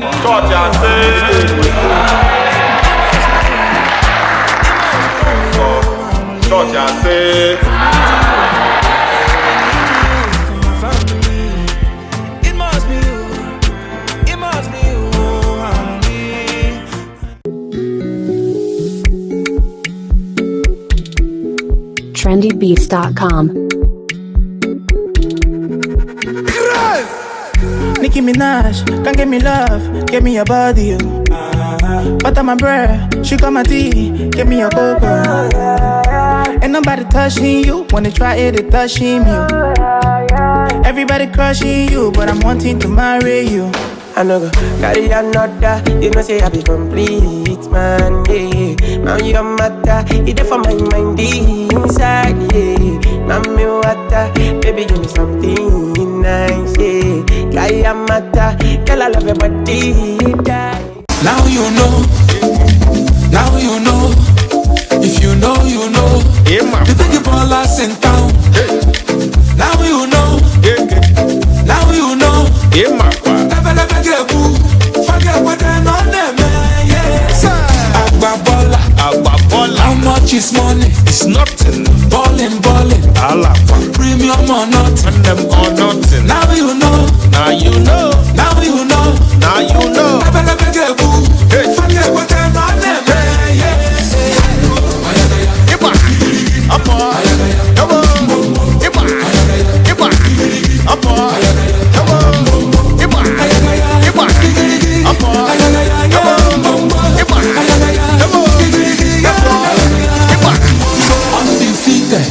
Church and say. Church and say. trendybeats.com. Nicki Minaj, can't give me love, give me your body, you. Butter my bread, she got my tea, give me your cocoa. Ain't nobody touching you, when they try it, they touching you. Everybody crushing you, but I'm wanting to marry you. I know go carry another, you know say I be complete, man, yeah. Now you matter, it there for my mind inside, yeah. Now me water, baby give me something nice, yeah. Carry a matter, girl I love your body, die. Now you know, if you know, you know. Yeah, man. You think you ball us in town. Now you know, now you know. Yeah, man. Forget what they're on them, yeah. Agbabola. How much is money? It's nothing. Ballin'. Alapa. Premium or nothing. And them or nothing. Now you know. Now you know. Now you know. Now you know. Hey. Forget what they're on them, yeah. Iba. Apa. Come on. Iba. Apa. Come on. Iba. Apa. Come on. Iba. Iba. Undefeated.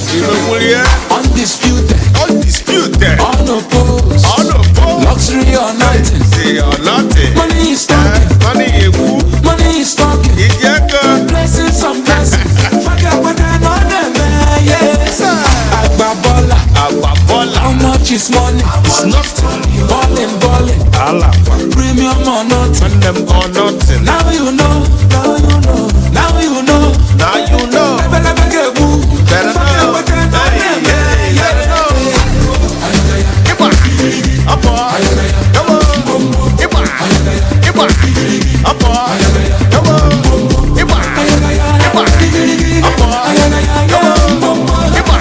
Undisputed. Unopposed. Luxury or nothing. Say or nothing. Money is talking. Money is talking. Blessings on blessings. Forget what I know them, yes. Agbabola. How much is money? It's nothing. Ballin'. Alapa. Premium or nothing. And them or nothing. Now you know. Now you know. Now you know. Better know. Apa. Come on. Iba. Apa. Come on. Iba. Apa. Come on. Iba.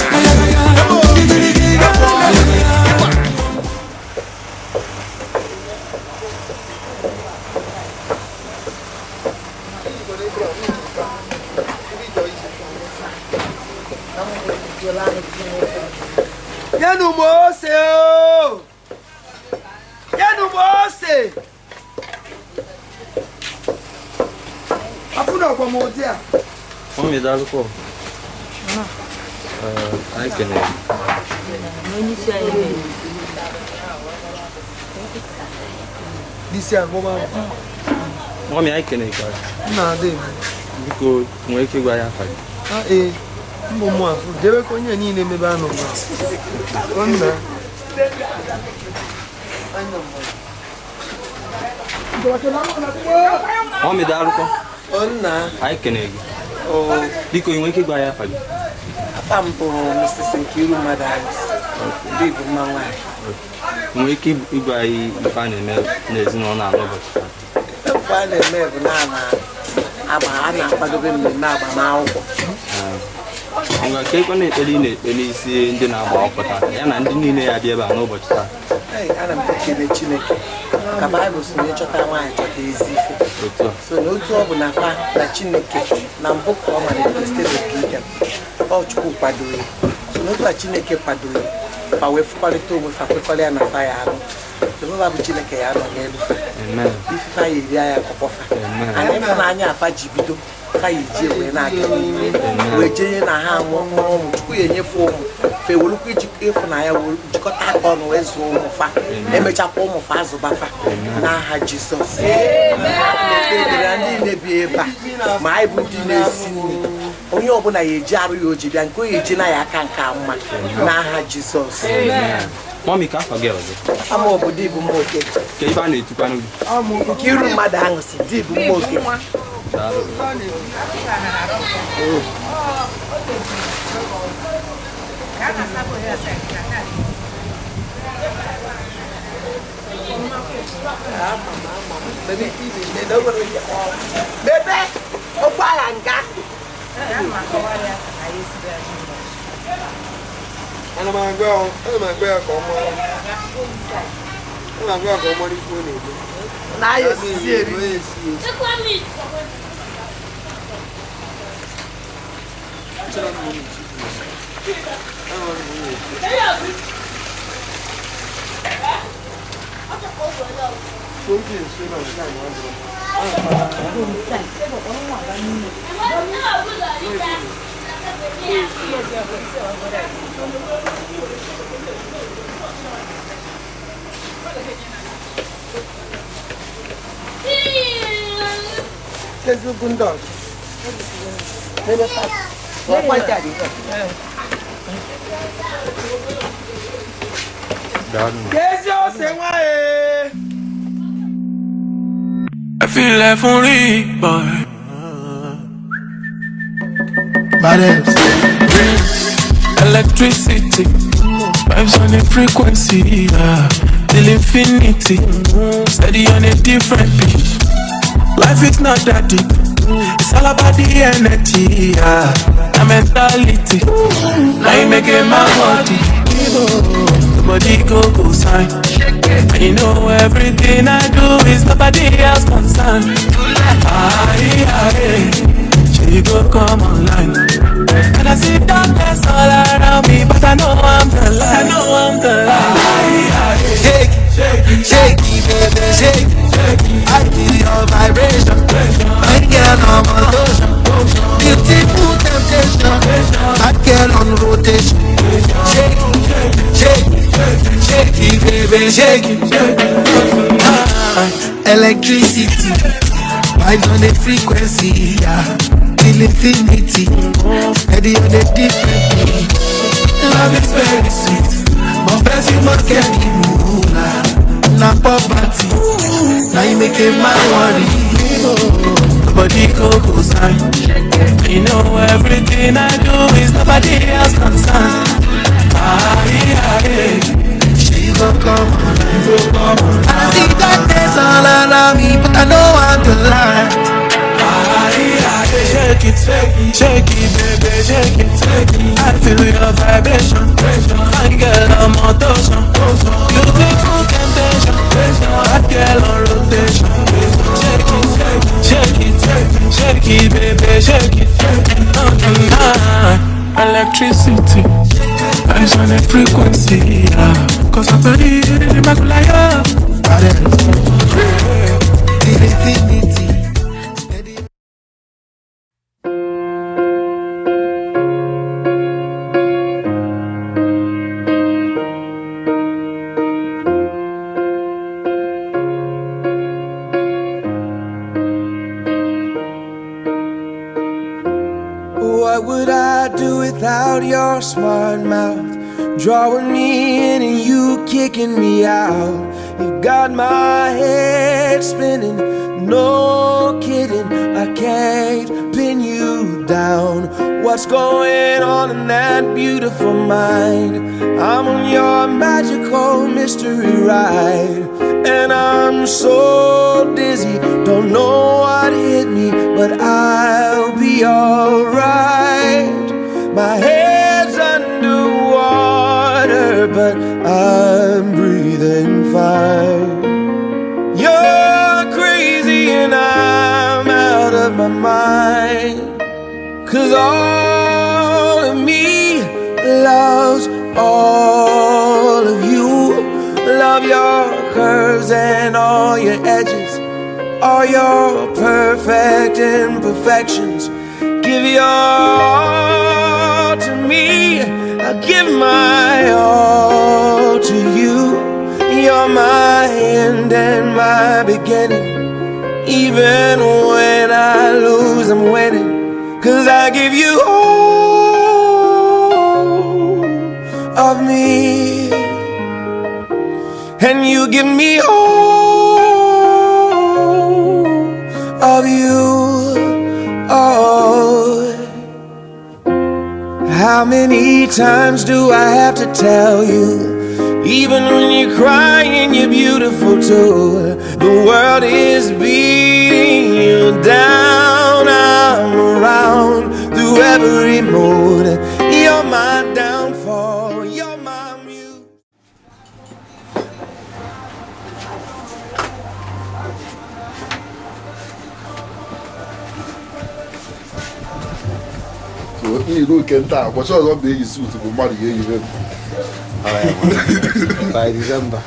Yanu Mose. Afuna kwa motia. Mami dalo ko. Ai kene. Disia ngoma. Mami ai kene ka. Na de. Biko nwe ke gwa ya fa. Mbomo afu dewe ko nya ni ne mebe anu ma. Onna. Mami dalo ko. Onna, Ai kene gi. oh, Biko nwe ke gwa ya fa. afampo Mrs. Nkiru Madams, big mama. Nwe ke igwa yi fa na eme na ezino na alọbọ. Fane mebu ana akwadobe mmemme agbamakwụkwọ. Ngwa ke ko na ekpeli isi ndị na-agba akwụkwọ taa ya na ndị niile ya bịa ebe a n'ụbọchị taa. Ana m ekele Chineke ka Baịbụl si na-echọta nwaanyị chọta ezi ife. So n'otu ọ bụ na fa na Chineke na mbụ ka ọ malitere steeti PM ọ Chukwu kwadoro ya. So n'otu a Chineke kwadoro ya fa wee fụkọrịta onwe fa kwekọrịa na fa ya arụ. Jehova bụ Chineke ya nọ n'elu fa. Ife fa ya eri ya akọkọ fa. Anyị ịfụnanya afa ji bido fa ya eji wee na-aga n'ihu wee jenye na ha nwụọ ụmụ Chukwu ya enyefe ụmụ fe welukwa iji ịfụnanya jikọta aka ọnụ wee zụọ ụmụ fa emechakwa ụmụ fa azụba fa n'aha Jizọs. Ekpere ndị na-ebi ebe a ma anyị bụ ndị na-esi nri onye ọbụla ya eji arụ ya oji bịa nke o ya eji na ya aka nke mma n'aha Jizọs. Mami ka afọ gị ọzọ. Ama obodo Ibu Mmoke. Ke ibe a na-etukwa n'ubi. Nkiru mmadụ ahụ si dị Ibu Mmoke. Baby, they don't want to get off. Baby, oh, why I'm got it. And I'm going to go. Now you see it. Let's look good dog. Let's start. Why daddy? I feel like for real, boy. Badass. Electricity, vibes on a frequency, till infinity. Steady on a different beat. Life is not that deep. It's all about the energy, the mentality. Now you make it my body. The body go sign. And you know everything I do is nobody else concerned. She go come online. And I see darkness all around me, but I know I'm the light. Shake it, shake it, baby, shake it. I feel your vibration. I get on my lotion. Beautiful temptation. I get on rotation. Shake it, shake it, shake it, baby, shake it. Electricity, vibes on the frequency, till infinity. Steady on the different beat. Love is very sweet, but first you must get the moolah. Not poverty, now you make it my worry. Nobody go sign. You know everything I do is nobody else concerned. She go come on. I see darkness all around me, but I know I'm the light. Shake it, baby, shake it. I feel your vibration. Fine girl on motion. Beautiful temptation. Hot girl on rotation. Shake it, baby, shake it. Electricity, vibes on a frequency. Cause I'm body in my life. Infinity. What would I do without your smart mouth? Drawing me in and you kicking me out. You got my head spinning, no kidding. I can't pin you down. What's going on in that beautiful mind? I'm on your magical mystery ride, and I'm so dizzy, don't know what hit me, but I'll be alright. My head's underwater, but I'm breathing fine. You're crazy and I'm out of my mind. 'Cause all of me loves all of you. Love your curves and all your edges, all your perfect imperfections. Give your all to me, I'll give my all to you. You're my end and my beginning. Even when I lose, I'm winning. 'Cause I give you all of me, and you give me all of you. Oh, how many times do I have to tell you Even when you're crying, you're beautiful too. The world is beating you down. I'm around through every mood. You're my downfall. You're my muse. So you know can talk. What's all up there? You suit to marry you. By December.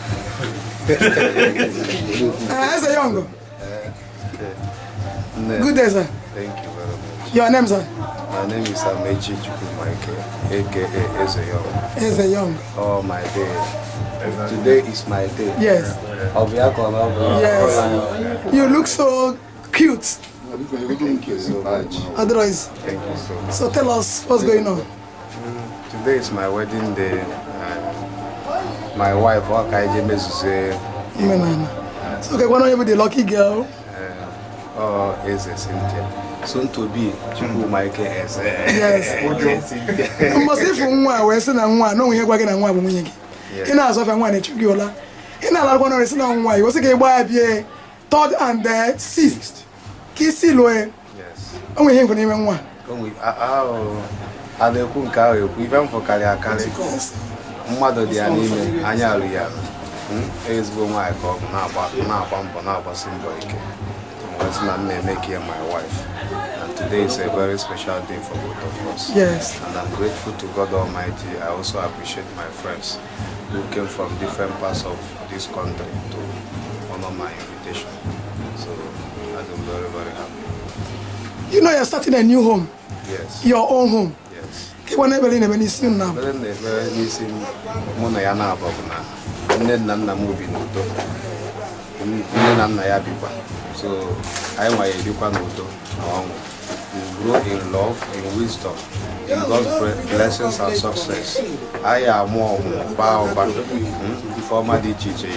As a young. Good day, sir. Thank you very much. Your name, sir? My name is Amaechi, aka As a Young. As a young. Oh, my day. Today is my day. Yes. Yes. You look so cute. Thank you so much. Otherwise. Thank you so much. So tell us what's going on. Today is my wedding day. My wife, Okaiji Mesuse. So okay, one of you the lucky girl. Oh, is Cynthia. Soon to be Chukwu Mike as yes. Must if one we say na one no we hear na one bu munye. Ina aso fa one na Chukwu ola. Ina la go no say na one. You say ke gba bia third and sixth. Kisi lo e. Yes. We hear for name one. Come we adekwu nke ahụ ekwu ife m fọkarị akarị mmadụ dị ya n'ime anya alụ ya ezigbo nwaanyị ka ọ bụ na-agba mbọ na-agbasi mbọ ike na make her my wife, and today is a very special day for both of us. Yes. And I'm grateful to God Almighty. I also appreciate my friends who came from different parts of this country to honor my invitation. So I'm very, very happy. You know you're starting a new home. Yes. Your own home. Yes. Keep never in any soon now. So I want to grow in love, in wisdom, in God's blessings and success. I am more power before my teacher.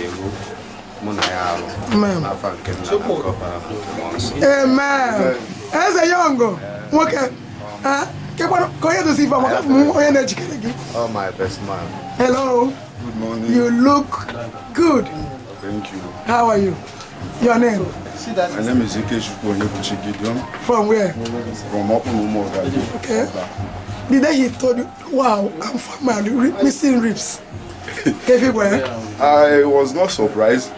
Amen. Amen. As a young girl, okay. Oh, my best man. Hello. Good morning. You look good. Thank you. How are you? Your name? My name is Ogechukwu. From where? From Okunumo. Okay. The day he told you, wow, I'm from my missing ribs. Everywhere. I was not surprised,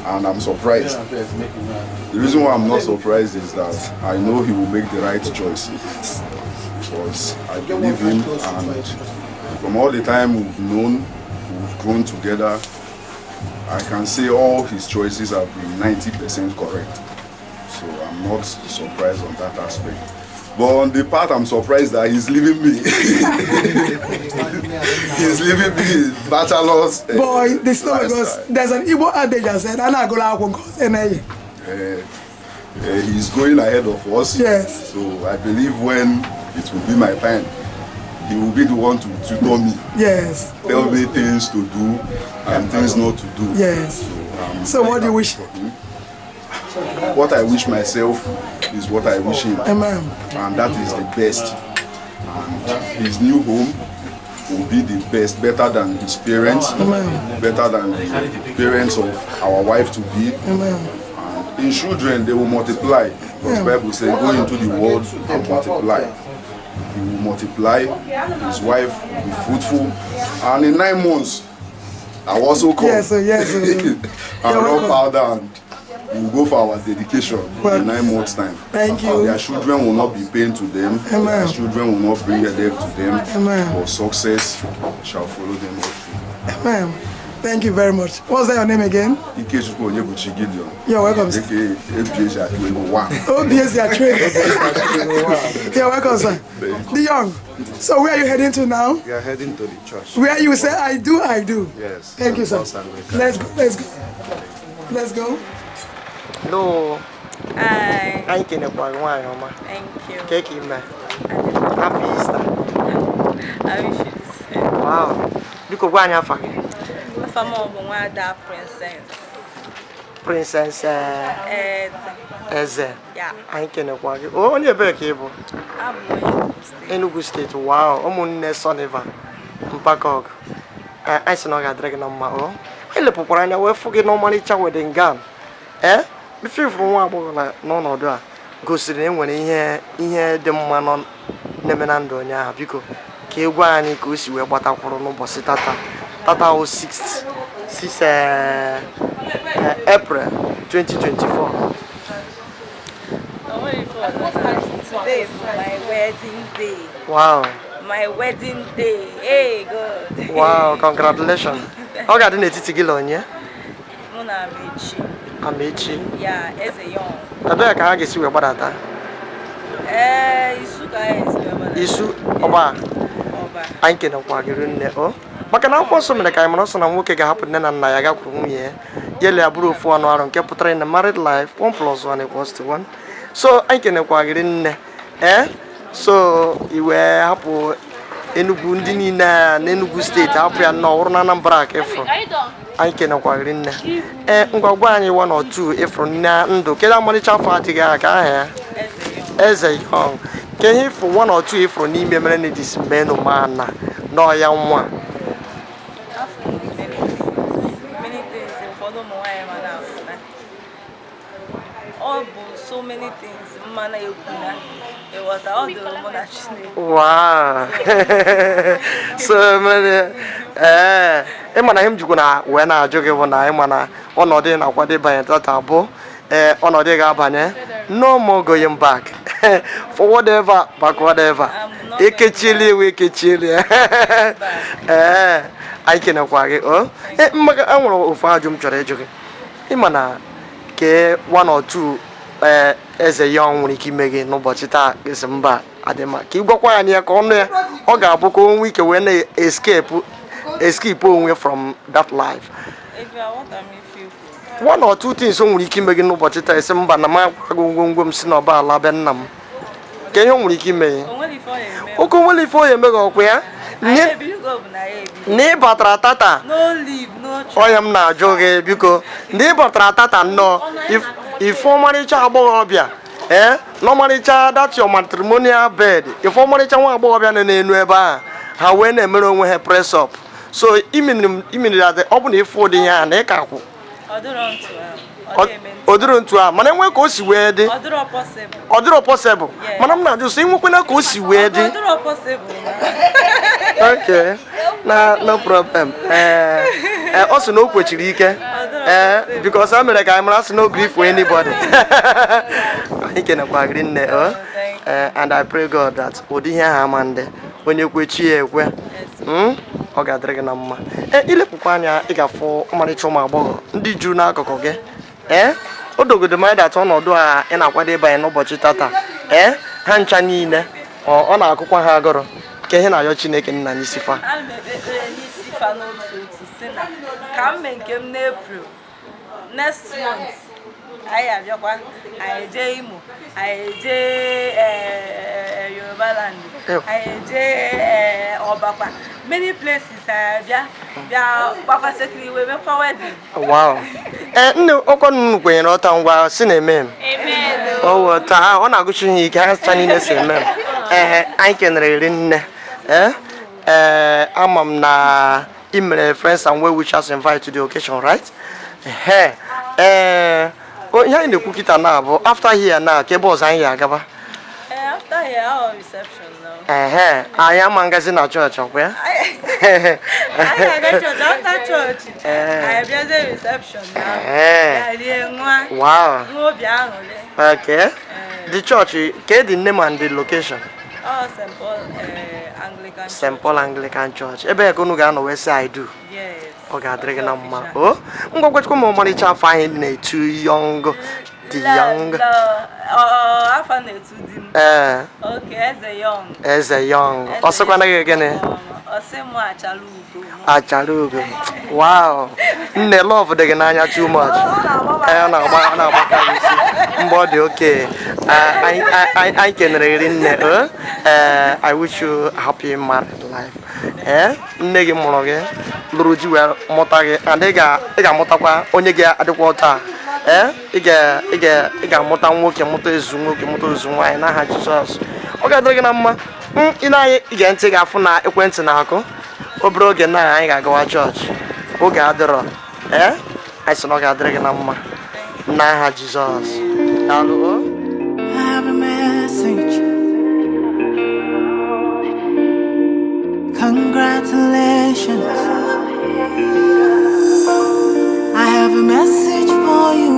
and I'm surprised. The reason why I'm not surprised is that I know he will make the right choice. Because I believe him, and from all the time we've known, we've grown together, I can say all his choices have been 90% correct. So I'm not surprised on that aspect. But on the part I'm surprised that he's leaving me. He's leaving me, bachelor's. Boy, this is not because there's an Igbo adage that said, I'm not going to go. He's going ahead of us. Yes. So I believe when it will be my time, he will be the one to tutor me. Yes. Tell me things to do and things not to do. Yes. So what do you wish? What I wish myself is what I wish him. Amen. And that is the best. And his new home will be the best, better than his parents, Amen. Better than the parents of our wife to be. Amen. And in children, they will multiply. Because the Bible says, go into the world and multiply. He will multiply, his wife will be fruitful, and in 9 months, I will also come. Yes, yes. And rub powder, and we will go for our dedication in 9 months' time. Thank you. Their children will not be pain to them. Amen. Their children will not bring a death to them. Amen. But success shall follow them all through. Amen. Thank you very much. What's that your name again? OKECHUKWU Gideon. You're welcome, sir. You're welcome, sir. The young. So where are you heading to now? We are heading to the church. Where you say, I do, I do. Yes. Thank you, sir. Let's go, let's go. Let's go. Hello. Hi. Thank you. Thank you. Cake in there. Happy Easter. I wish you the same. Wow. Look at one family. Family princess. Princess Eze. Yeah. I can walk. Oh, on your back cable. I'm Enugu State. Wow. I'm on Soniva. Mpakog. anyị sị na ọ ga-adịrị gị na mma o anyị lepụkwara anya wee fụ gị n'ọmarịcha wedding gown ife ifuru nwa agbọghọ n'ọnọdụ a gosiri na enwere ihe dị mma na-eme na ndụ onye ahụ biko ka egwu anyị ka o si wee gbatakwuru n'ụbọchị tata 6 April 2024. Today is my wedding day. Wow. My wedding day. Hey, God. Wow, congratulations. Ọ ga-adị n'etiti gị onye? Mụ na Amaechi. Amaechi. Yeah, eze young. Ebee ka ha ga-esi wee gbadata? Isu ka ha ga-esi wee gbadata. Isu ọba. Anyị kenekwa gị nne o. Maka na akwụkwọ nsọ mere ka anyị mara ọsọ na nwoke ga-ahapụ nne na nna ya gakwuru nwunye ya yele ya bụrụ ofu anụ arụ nke pụtara na married life 1 + 1 = 1. So anyị kenekwa gị nne so iwe hapụ Enugu ndị niile n'Enugu steeti hapụ ya nnọọ ọrụ na Anambra ka ịfụrụ anyị kenekwa gị nne ngwagwa anyị 1 or 2 ịfụrụ na ndụ kedu amalịcha afọ adịghị aka aha ya eze young ke ihe ịfụ 1 or 2 ịfụrụ n'ime mere na dis menu mana n'ọya nwa so many things mana ekuna ewata all the mona chine wow so many mana him jikwa na we na ajụ gị bụ na mana ọnọdụ na akwadebanye tata bụ ọnọdụ ga-abanye no more going back for whatever back whatever ekechili we ekechili anyị kenekwa gị maka enwere ofu ajụ m chọrọ ịjụ gị ịmana ke 1 or 2 eze ya nwere ike ime gị n'ụbọchị taa esi mba adịma ka ị gwakwa anyị ya ka ọnụ ya ọ ga-abụ ka onwe ike wee na-escape onwe from that life. 1 or 2 things o nwere ike ime gị n'ụbọchị taa esi mba na m agwaghị ngwongwo m si n'ọba ala be nna m ka ihe o nwere ike ime ya oke onwere ife onye emeghị ọkwa ya na ị batara tata onye m na-ajụ gị biko na ị batara tata nnọọ ife ọmarịcha agbọghọbịa n'ọmarịcha that's your matrimonial bed ife ọmarịcha nwa agbọghọbịa nọ n'enu ebe a ha wee na-emere onwe ha press up so iminiri adị ọ bụ na ife ụdị ya na ịka akwụ ọ dịrọ ntu a mana enwe ka o si wee dị ọ dịrọ possible mana m na-ajụ so inwekwena ka o si wee dị okay no problem ọ sị na o kwechiri ike because I mere ka anyị mara sị no grief for anybody anyị kenekwa gị nne and I pray God that ụdị ihe ha ama ndị onye kwechi ya ekwe ọ ga-adịrị gị na mma ilepụkwa anya ị ga-afụ ọmarịcha ụmụ agbọghọ ndị juru n'akụkụ gị o dogodo m ịdata ọnọdụ a ị na-akwado ịbanye n'ụbọchị tata ha ncha niile ọ na-akụkwa ha agụrụ ka ihe na-ayọ Chineke nna n'isi fa ka m mee nke m n'April next month anyị abịakwa anyị eje Imo anyị eje Yoruba land anyị eje Ọbakwa many places anyị bịa gbakwasekiri iwe mekwa wedding. Wow. Nne ọkọ nnukwu kwenyere ọta ngwa si na-eme m ọ na-agụchi ihe ike ha cha niile si eme m anyị kenere iri nne ama m na email friends and well wishers invite to the occasion, right? Ihe anyị na-ekwu kịta na bụ after here na ka ebe ọzọ anyị agaba. After here our reception now. Anyị ama ngazi na chọọchị ọkwa ya? Anyị aga church after church. Anyị bịa the reception now. Ya rie nwa. Wow. Nwa obi aṅụrị. Okay. The church, the name and the location? Oh, St. Paul Anglican Church. St. Paul Anglican Church. Ebe ka unu ga-anọ wee sị I do. Yes. Ọ ga-adịrị gị na mma. Ngwagwachukwu ma ọmarịcha afọ anyị na-etu young. The young. Afọ na-etu di m. Okay, Eze Young. Eze Young. Ọ sịkwana gị gịnị? Ọ sị m Achala Ugo. Achala Ugo. Wow. Nne love dị gị n'anya too much. Ọ na-agbaka isi. Mgbe ọ dị okay. I kenere gị nne. I wish you a happy married life. Nne gị mụrụ gị lụrụ ji wee mụta gị and ị ga-amụtakwa onye ga-adịkwa taa. Ị ga-amụta nwoke mụta ezu nwoke mụta ezu nwaanyị n'aha Jizọs. Ọ ga-adịrị gị na mma. Ị na-anya ige ntị ga-afụ na ekwentị na-akụ obere oge na anyị ga-agawa chọọchị oge adịrọ anyị sị na ọ ga-adịrị gị na mma n'aha Jizọs. Daalụ. I have a message. Congratulations. I have a message for you.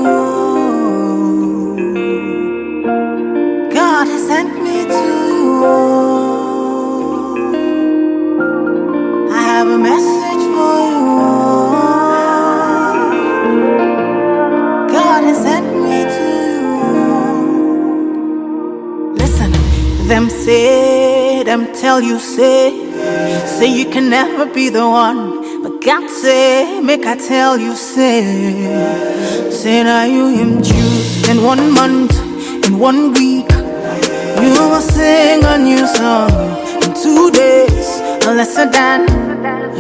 God has sent me to you. I have a message for you. God has sent me to you. Listen, them say, them tell you, say you can never be the one. But God say, make I tell you, say now you him choose. In 1 month, in 1 week, you will sing a new song. In 2 days, a lesser than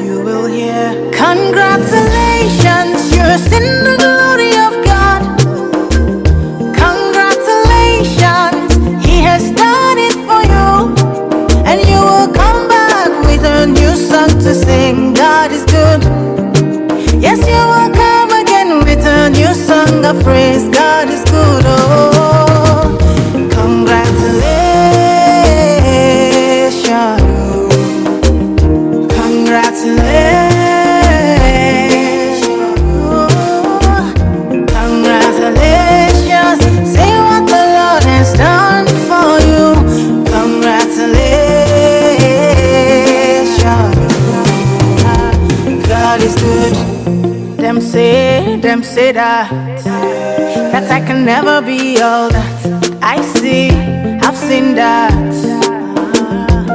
you will hear. Congratulations, you're in the glory of God. Congratulations, He has done it for you. And you will come back with a new song to sing. God is good. Yes, you will come again with a new song of praise. God is good. Oh, congratulations. Congratulations. Congratulations. Say what the Lord has done for you. Congratulations. God is good. Them say that I can never be all that I see. I've seen that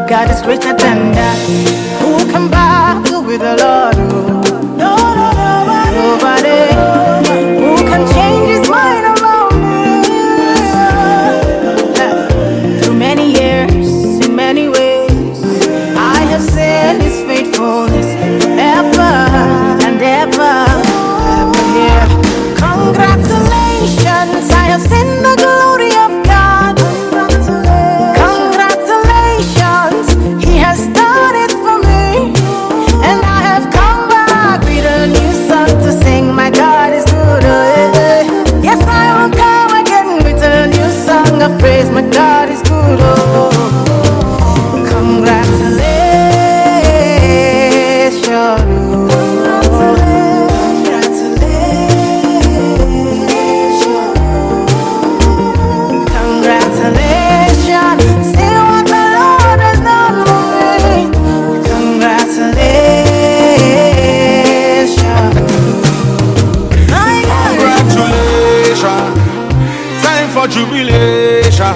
God is greater than that. Who can battle with the Lord? Nobody. Who can change His mind around me? Through many years, in many ways, I have seen His faithfulness forever and ever. Yeah. Congratulations, I have seen the glory of God. Congratulations, He has done it for me. And I have come back with a new song to sing. My God is good. Yes, I will come again with a new song of praise. My God is good. Oh, congratulations. Jubilation,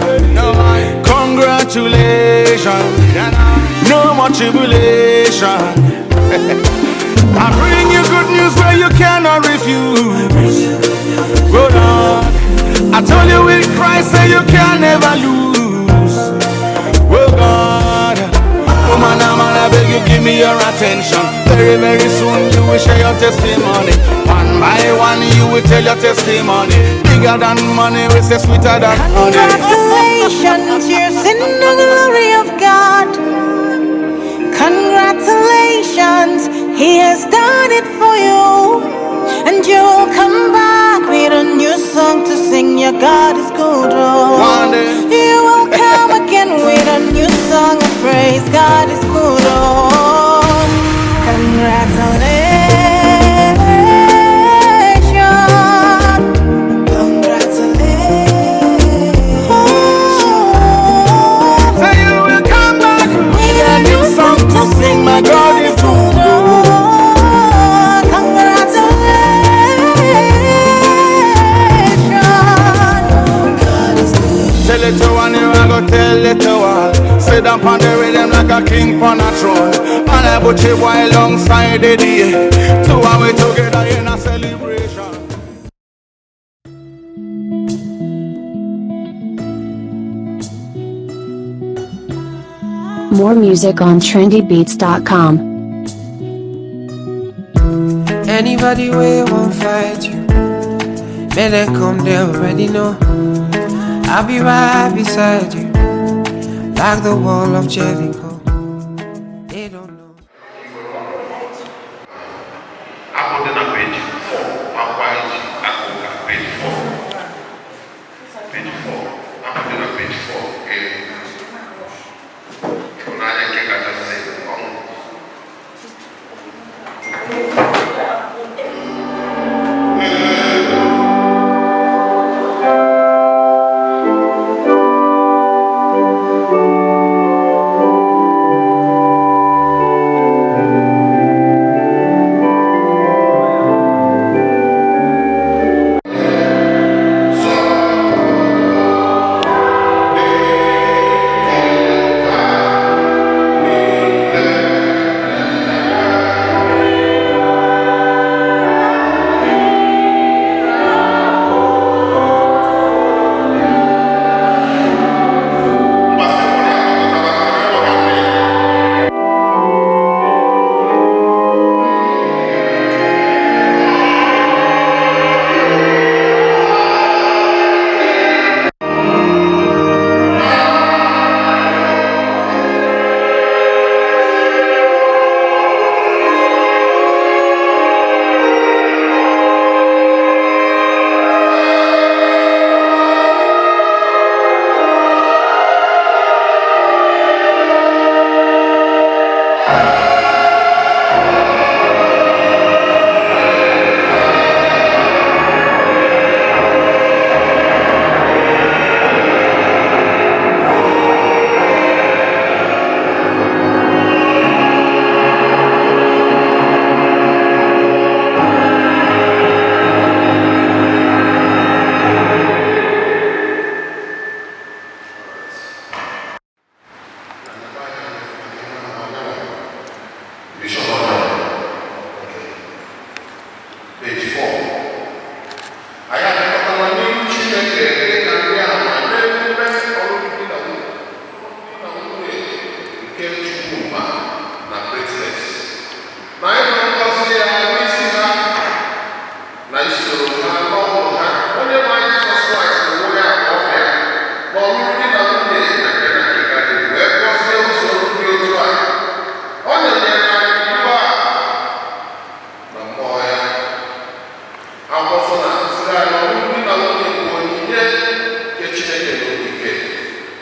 congratulations, no more tribulation. I bring you good news where you cannot refuse. Go on, I told you with Christ that you can never lose. Oh God, woman, I beg you give me your attention. Very, very soon you will share your testimony. One by one you will tell your testimony. Bigger than money, we say sweeter than honey. Congratulations, you're in the glory of God. Congratulations, He has done it for you. And you'll come back with a new song to sing. Your God is good. Oh, you will come again with a new song of praise. God is good. Oh, congratulations. Sing, my God is good. Congratulations. Tell it to one, you I go tell it to all. Sit down on the rhythm like a king on a throne. And I put you alongside the day. Two and we together in a celebration. More music on trendybeats.com. Anybody way won't fight you, may they come, they already know. I'll be right beside you, like the wall of Jericho. They don't know.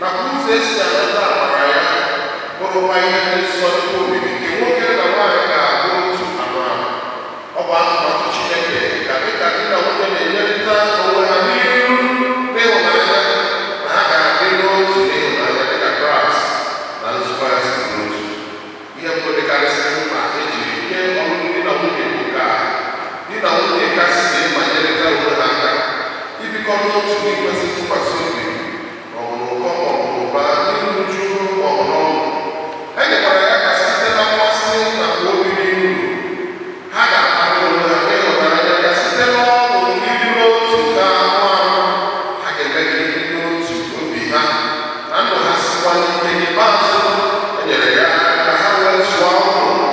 nakwa ụzọ esi anata amara ya bụrụkwa ihe dị nsọ n'obi nke nwoke na nwaanyị ga-abụ otu anụ ahụ. Ọ bụ atụmatụ Chineke ka dịka di na nwunye na-enyerịta onwe ha n'ihu n'ịhụnanya na ha ga-adị n'otu n'ịhụnanya dịka Kraịst na nzukọ ya si n'otu. Ihe mbụ dịkarịsịrị mkpa ejiri nye ọlụlụ di na nwunye bụ ka di na nwunye kasị na-ịmanyerịta onwe ha aka ibikọ n'otu n'ikwesị ntụkwasị obi ma ọ bụ n'ụkọ ma ọ bụ n'ụba n'ihu uju ma ọ bụ n'ọṅụ. E nyekwara ya ka site na mmasị na obi n'ihu ha ga-akpali onwe ha n'ịhụnanya ya site n'ọṅụ ịdị n'otu ka anụ ahụ ha ga-eme ka ịdị n'otu obi ha na ndụ ha sikwa n'ike n'ikpeazụ e nyere ya ka ha wee zụọ ọhụrụ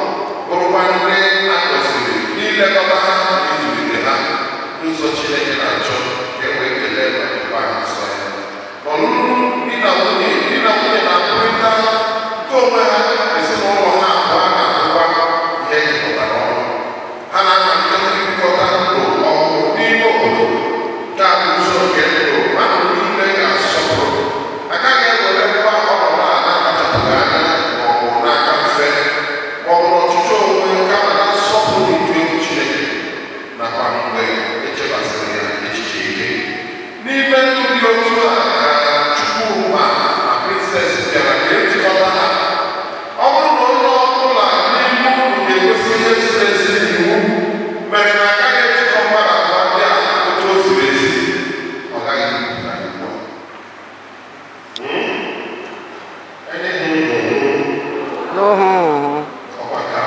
bụrụkwa ndị a gọziri n'ilekọta ha na izulite ha n'ụzọ Chineke na-achọ ka e wee kelee ma dịkwa ha nsọ ya. N'ọlụlụ di na nwunye na-abụrịta nke onwe ha ezinụlọ ha abụọ na-abụkwa ihe jikọtara ọnụ. Ha na-amalite mbikọta ndụ ọhụrụ n'ime obodo nke a bụ ụzọ nke ndụ mmadụ niile ga-asọpụrụ. Agaghị ewerekwa ọnọdụ a na-akpachapụghị anya ma ọ bụ n'aka mfe ma ọ bụ n'ọchịchọ onwe kama na nsọpụrụ nke egwu Chineke nakwa mgbe echebasịrị ya echiche ike. N'ime ndụ dị otu a ka Chukwuma na Princess bịara ka ejikọta ha. Ọ bụrụ na onye ọbụla n'ime unu ga-egosi ihe ziri ezi n'iwu mere na agaghị ejikọ mmadụ abụọ ndị a otu o ziri ezi, ọ gaghị ebupụta igbo. Ọkwa ka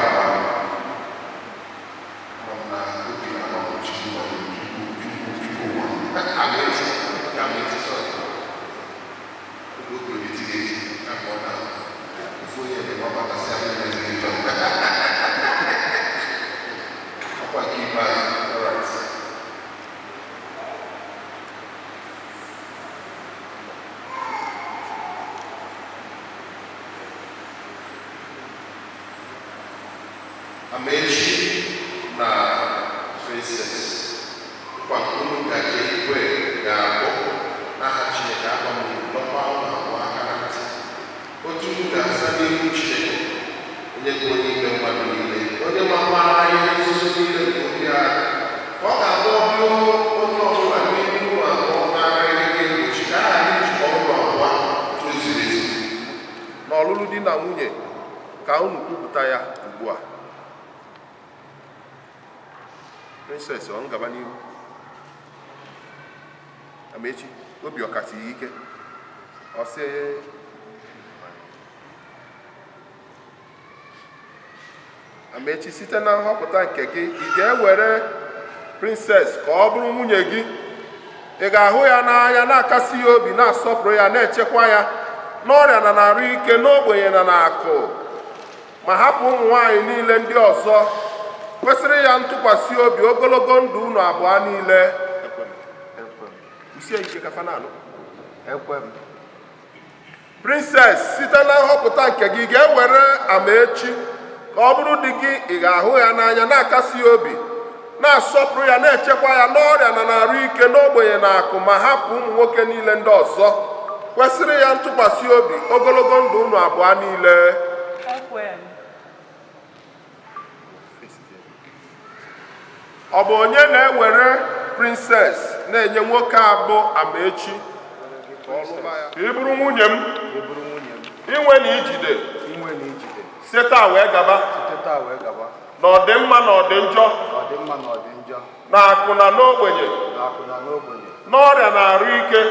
Amaechi na Princess kwa unu gaje igwe ga-abụ n'aha Chineke agbamuru dọkwa ụlọ abụọ aka na ntị. Otu unu ga-asa n'ihu Chineke onye bụ onye ikpe mmadụ niile, onye makwara ihe nzuzo niile nke obi agha. Ọ ga-abụ ọbịa onye ọbụla n'ime ụlọ abụọ n'aka ihe ga-egbochi ka a ghara ijikọ ụlọ abụọ otu o ziri ezi. N'ọlụlụ di na nwunye ka unu kwupụta ya ugbu a. Princess, ọ ngaba n'ihu. Amaechi, obi ọkasị ya ike. Ọ sị Amaechi, site na nhọpụta nke gị, ị ga-ewere Princess ka ọ bụrụ nwunye gị. Ị ga-ahụ ya n'anya, na-akasi ya obi, na-asọpụrụ ya, na-echekwa ya n'ọrịa na n'arụ ike, n'ogbenye na n'akụ, ma hapụ ụmụ nwaanyị niile ndị ọzọ kwesịrị ya ntụkwasị obi ogologo ndụ unu abụọ niile. Princess, site na nhọpụta nke gị ga-ewere Amaechi ka ọ bụrụ di gị. Ị ga-ahụ ya n'anya, na-akasi ya obi, na-asọpụrụ ya, na-echekwa ya n'ọrịa na n'arụ ike, n'ogbenye na akụ, ma hapụ ụmụ nwoke niile ndị ọzọ kwesịrị ya ntụkwasị obi ogologo ndụ unu abụọ niile. Ọ bụ onye na-ewere Princess na-enye nwoke abụ Amaechi ka ị bụrụ nwunye m, inwe na ijide site taa wee gaba n'ọdịmma na ọdịnjọ, n'akụ na n'ogbenye, n'ọrịa na arụ ike,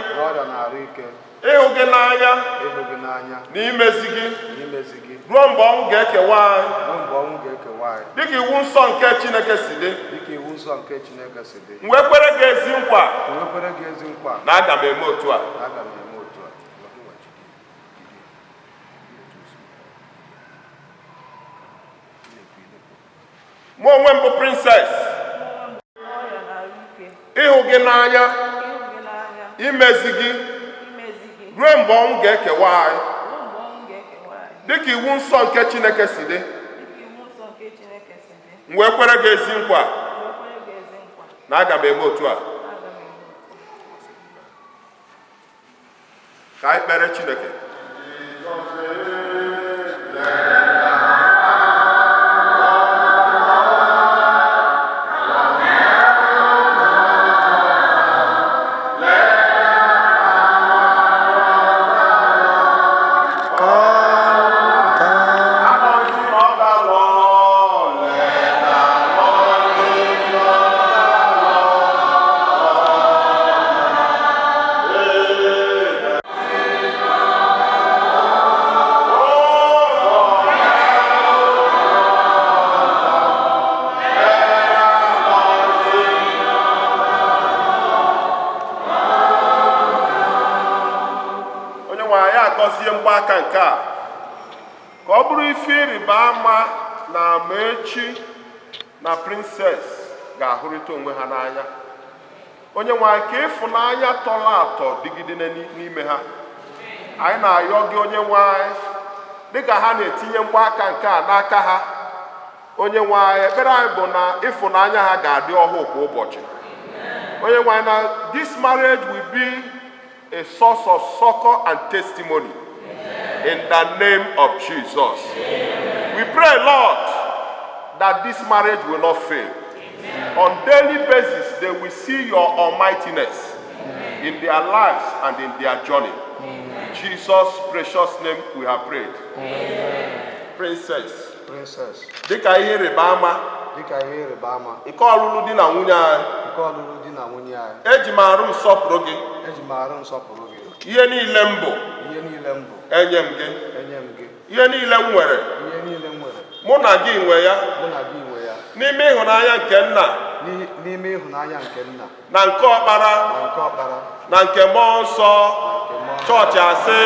ịhụ gị n'anya na imezi gị ruo mgbe ọnwụ ga-ekewa anyị dịka iwu nsọ nke Chineke si dị. M wee kwere gị ezi nkwa na aga m eme otu a. Mụ onwe m bụ Princess, ịhụ gị n'anya, imezi gị ruo mgbe ọnwụ ga-ekewa anyị dịka iwu nsọ nke Chineke si dị. M wee kwere gị ezi nkwa na aga m eme otu a. Ka Ka anyị kpere Chineke. Gọzie mgbaka nke a ka ọ bụrụ ife ịrịba ama na Amaechi na Princess ga-ahụrịta onwe ha n'anya. Onye nwe anyị, ka ịfụnanya tọrọ atọ dịgide n'ime ha. Anyị na-ayọ gị onye nwe anyị, dịka ha na-etinye mgbaka nke a n'aka ha. Onye nwe anyị, ekpere anyị bụ na ịfụnanya ha ga-adị ọhụụ kwa ụbọchị. Onye nwe anyị, na this marriage will be a source of succor and testimony. In the name of Jesus. We pray, Lord, that this marriage will not fail. On daily basis, they will see your almightiness in their lives and in their journey. In Jesus' precious name we have prayed. Princess. Dịka ihe ịrịba ama nke ọlụlụ di na nwunye anyị, eji m arụ nsọpụrụ gị. Ihe niile m bụ, enye m gị. Ihe niile m nwere, mụ na gị nwe ya. N'ime ịhụnanya nke nna na nke ọkpara na nke mmụọ nsọ, chọọchị asị.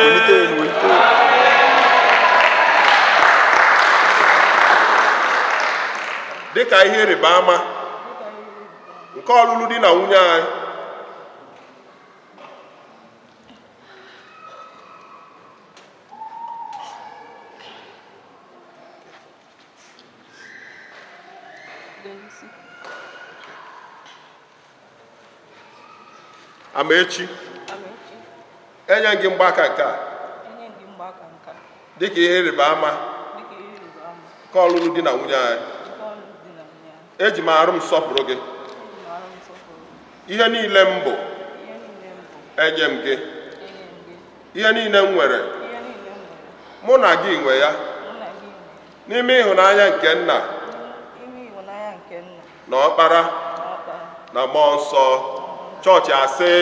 Dịka ihe ịrịba ama nke ọlụlụ di na nwunye anyị, Amaechi, enye gị mgbaka nke a dịka ihe ịrịba ama nke ọlụlụ di na nwunye anyị. Eji m arụ m sọpụrụ gị. Ihe niile m bụ, enye m gị. Ihe niile m nwere, mụ na gị nwe ya. N'ime ịhụnanya nke nna na ọkpara na mmụọ nsọ, chọọchị asị.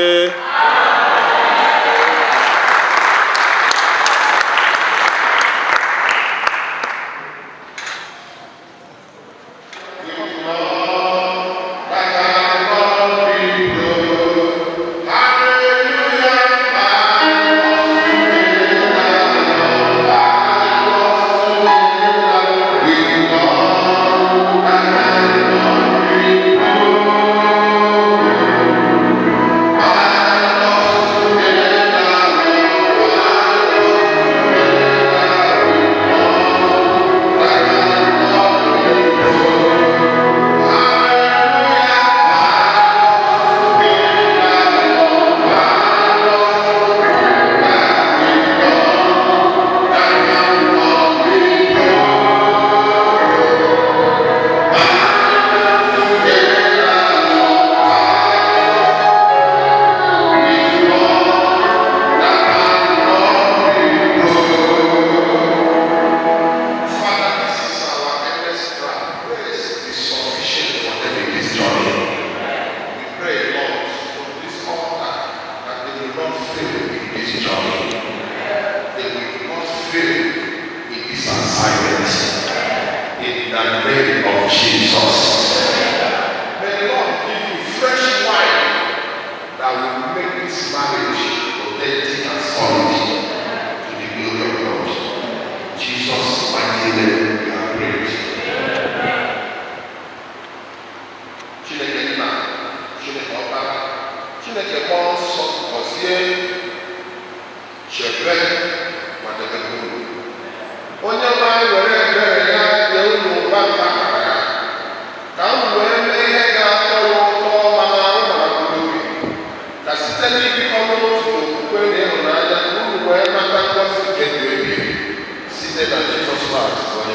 Ka site n'ịbịkọ n'otu okwukwe na ịhụnanya unu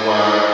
Finally,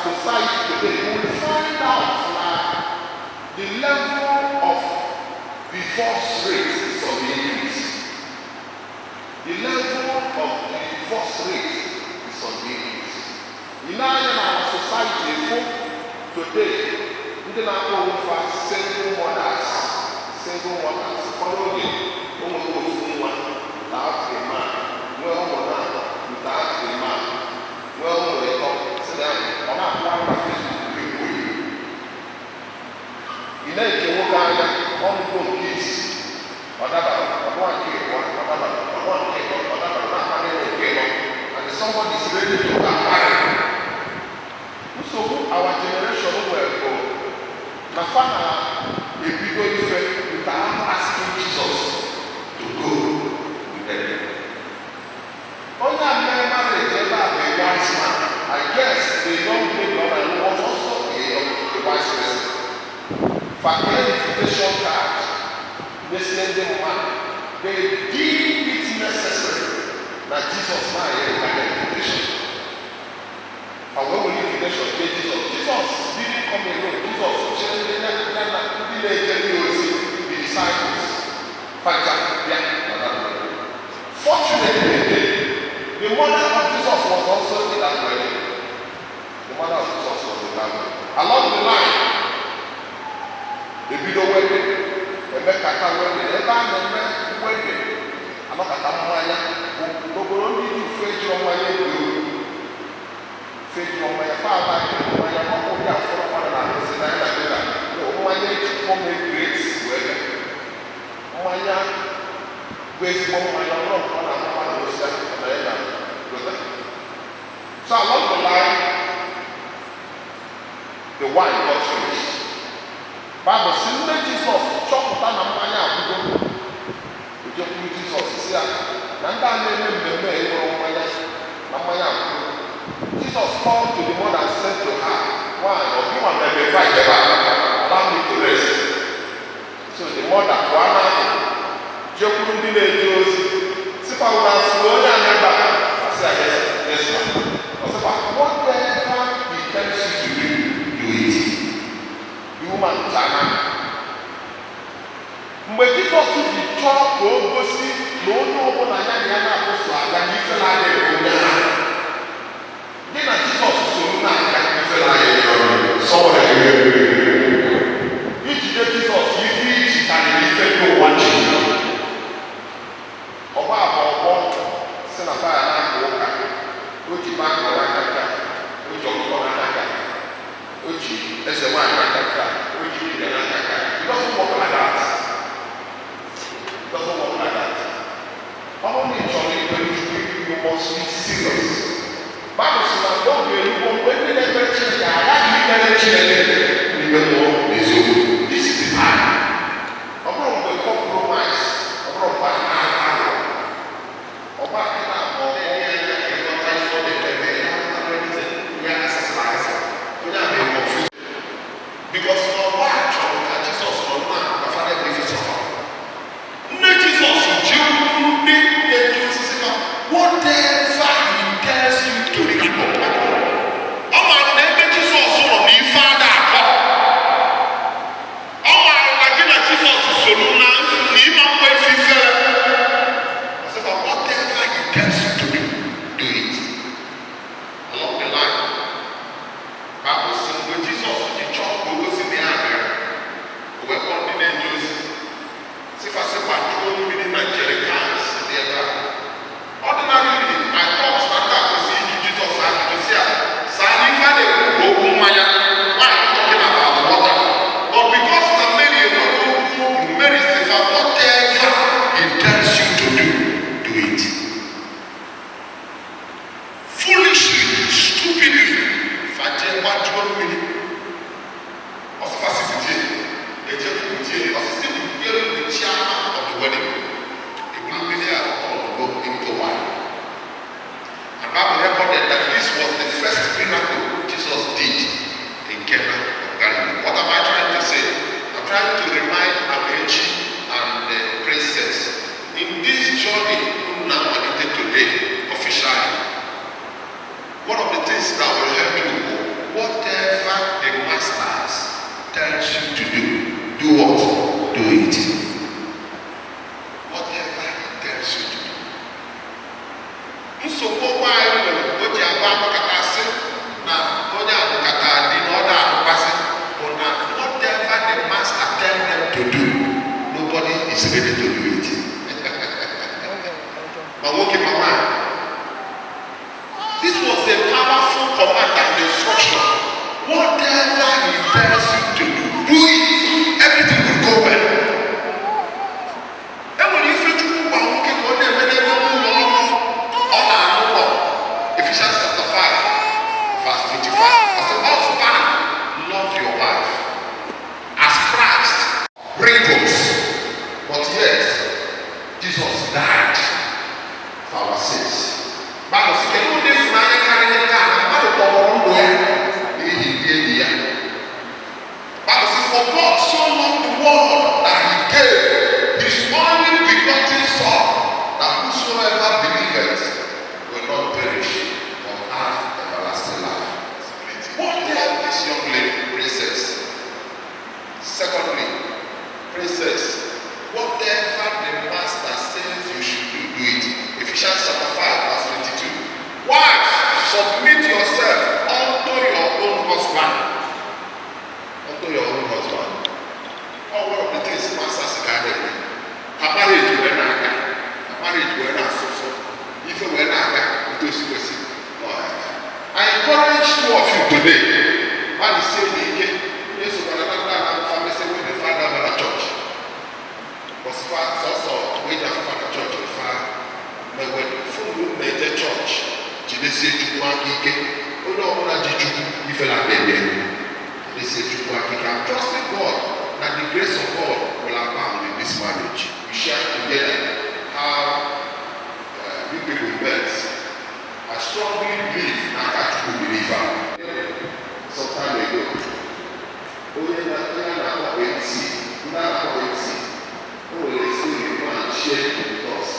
society today, you will find out that the level of divorce rate is on the increase. The level of the divorce rate is on the increase. In our society today, ndị na-akpọ onwe single mothers, following ụmụ ofu nwa without a man, nwee ụmụ na-atọ without a man, nwee ụmụ ịtọ si na ọ na-akpụwa na Facebook bụ ị na-eke nwoke anya ọnụgo nke isi ọ dabara ọgwa nke ịkwa ọ dabara ọgwa nke ịkọ ọ dabara na-akpali nke ịkọ and somebody is ready to acquire. Nsogbu our generation nwere bụ na fana ebido ife without asking Jesus to go with them. Onye a mere marriage ebe a bụ a wise man. I guess the young lady was also a wise person. For an invitation card, they send them one. They deem it necessary that Jesus might have an invitation. And when we live in the church, Jesus didn't come alone. Jesus changed the disciples. Fortunately, the mother of Jesus was also in that wedding. The mother of Jesus was in that wedding. Along the line, the widow wedding, the Mekata wedding, the Bama wedding, and not at Amaya, who will only do faith on my name. From my father, my uncle, and for one another, said I like that. No, my name is great weather. My young, waste for my uncle, and one was that. So along the line, the wine got finished. Bible says, Jesus, chop down a maya, we just put Jesus here. Nanda name the mayor of my Jesus called to the mother and said to her, "Why? You want to be right allow me to rest." So the mother, Ogechukwu did Jews. If I would have flown and never, I said, yes, ma'am. Whatever he tells you to do it. Human Tana. When Jesus did talk, go see, no one I am not to then Jesus is not someone each day Jesus you can effect no one Oba send a fire and walk which back or which there's a one which you it doesn't work like that. It doesn't work like that. Only you must be serious. Bible says that God will when we never change our life, we never know this is the time. I'm going to compromise. I'm going to buy because for what Jesus for now, the Father gives us not Jesus, whatever he tells you to the people. I'm a neighbor Jesus on the Father. I'm a Jesus Soluna, even when he fell. I said, whatever he tells you to do it. Along the line, Bible says when Jesus the church goes in the army, we were on the angels. See if I say patrol within Nigeria cans, ordinarily, I thought that was seeing Jesus and to see Salifa de Okumaya. Why are you talking about the water? But because the Mary is the whatever he tells you to do it. Foolishly, stupidly, Fajr 1 minute. Of facility, a gentleman, the chairman of the wedding. The blue million all go into wine. And Bible recorded that this was the first miracle Jesus did in Cana of Galilee. What am I trying to say? I'm trying to remind Amaechi and the princess in this journey now edited today officially. One of the things that will help you, what nsogbu ụgbọ anyị nwere o ji agba akpakọtasị na onye abụkata dị na ọ na-akpasị bụ na whatever the master tell them to do, nobody is ready to do it. Ma nwoke ma nwaanyị. This was a powerful command and instruction. Whatever he tells you to do it. Everything will go well. And when you feel to move on, okay, go there, when they don't move on, Ephesians chapter 5, verse 25. As a husband, love your wife as Christ wrinkles. But yet, Jesus died for our sins. Bible says, can you live for my carrying the car? I'm not a Bible says, for God so loved the world that he gave his only begotten Son, that whosoever believeth will not perish, but have everlasting life. What help this young lady, princess? Secondly, princess, whatever the master says you should do, do it. Ephesians chapter 5, verse 22. Wives, submit yourself unto your own husband. Unto your own husband. All one of the things masters can do. A marriage will not happen. A marriage will not suffer. If it will not happen, it will see. I encourage two of you today. Man is saying, yes, we're not family say we the father of the church. But if I also wait for the church, if I when full the church, Jesus said to one kike, oh no, I'm Ogechukwu, if I baby. They say I'm trusting God that the grace of God will abound in this marriage. We share together how we people met. I strongly believe that I could believe some time ago. Oh yeah, share with us.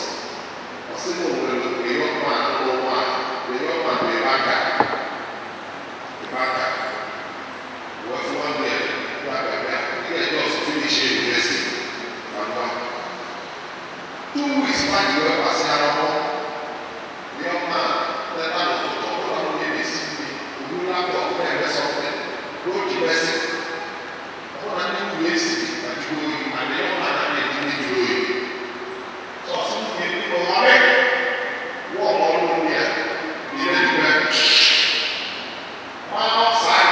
I said, no, the young man, the backer. Was one day, he just finished university. And 2 weeks back, you were passing around. The young man, the man of the top, not only the city, who loved the something, wrote the message. I want to university, and the young man had a new. So, some people are walk all over here. You know, outside.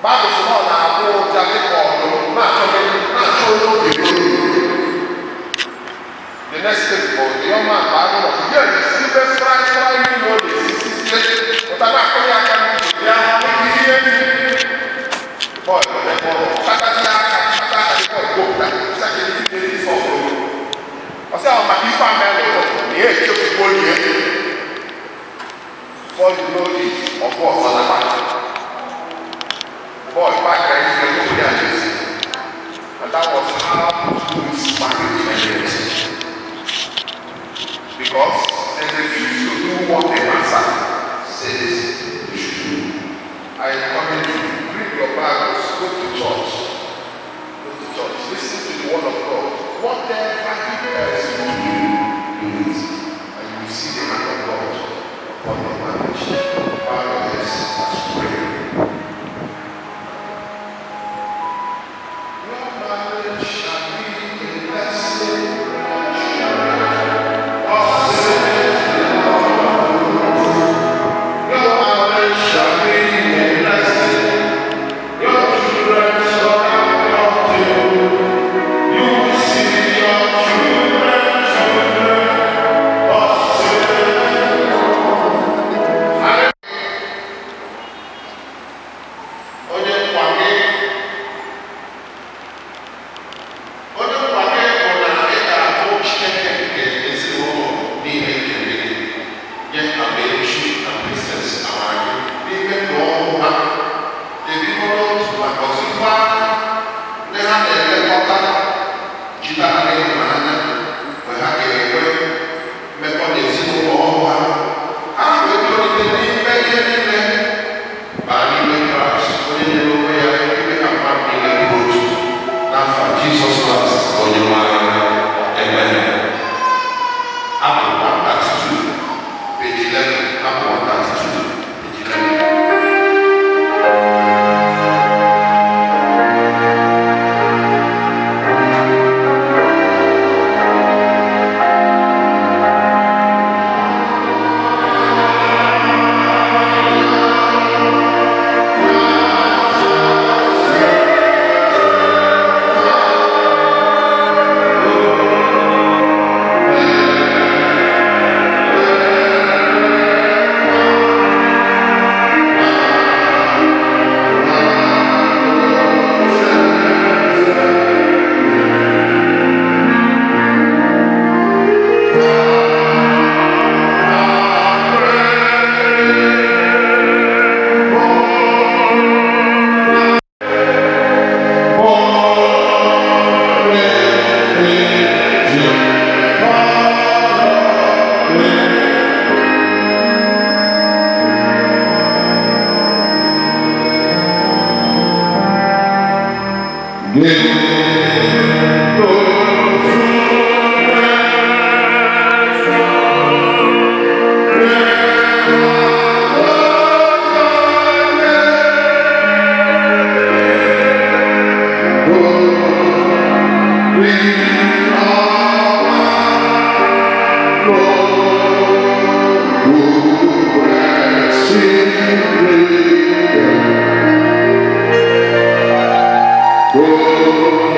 Bible says all our whole jacket or not the next step for the young man Bible of here is super fry you know this but I'm not coming out they are making here boy I say I'm a fan man here just go here before you know it of course on the back boy back there is going to be and that was how to do this marriage because they refuse to do what the master says you should do. I encourage you, read your Bibles, go to church, listen to the word of God. Whatever he tells you to do it, and you will see the hand of God upon your marriage. Bow your heads as you pray. Your marriage shall be a blessing. Oh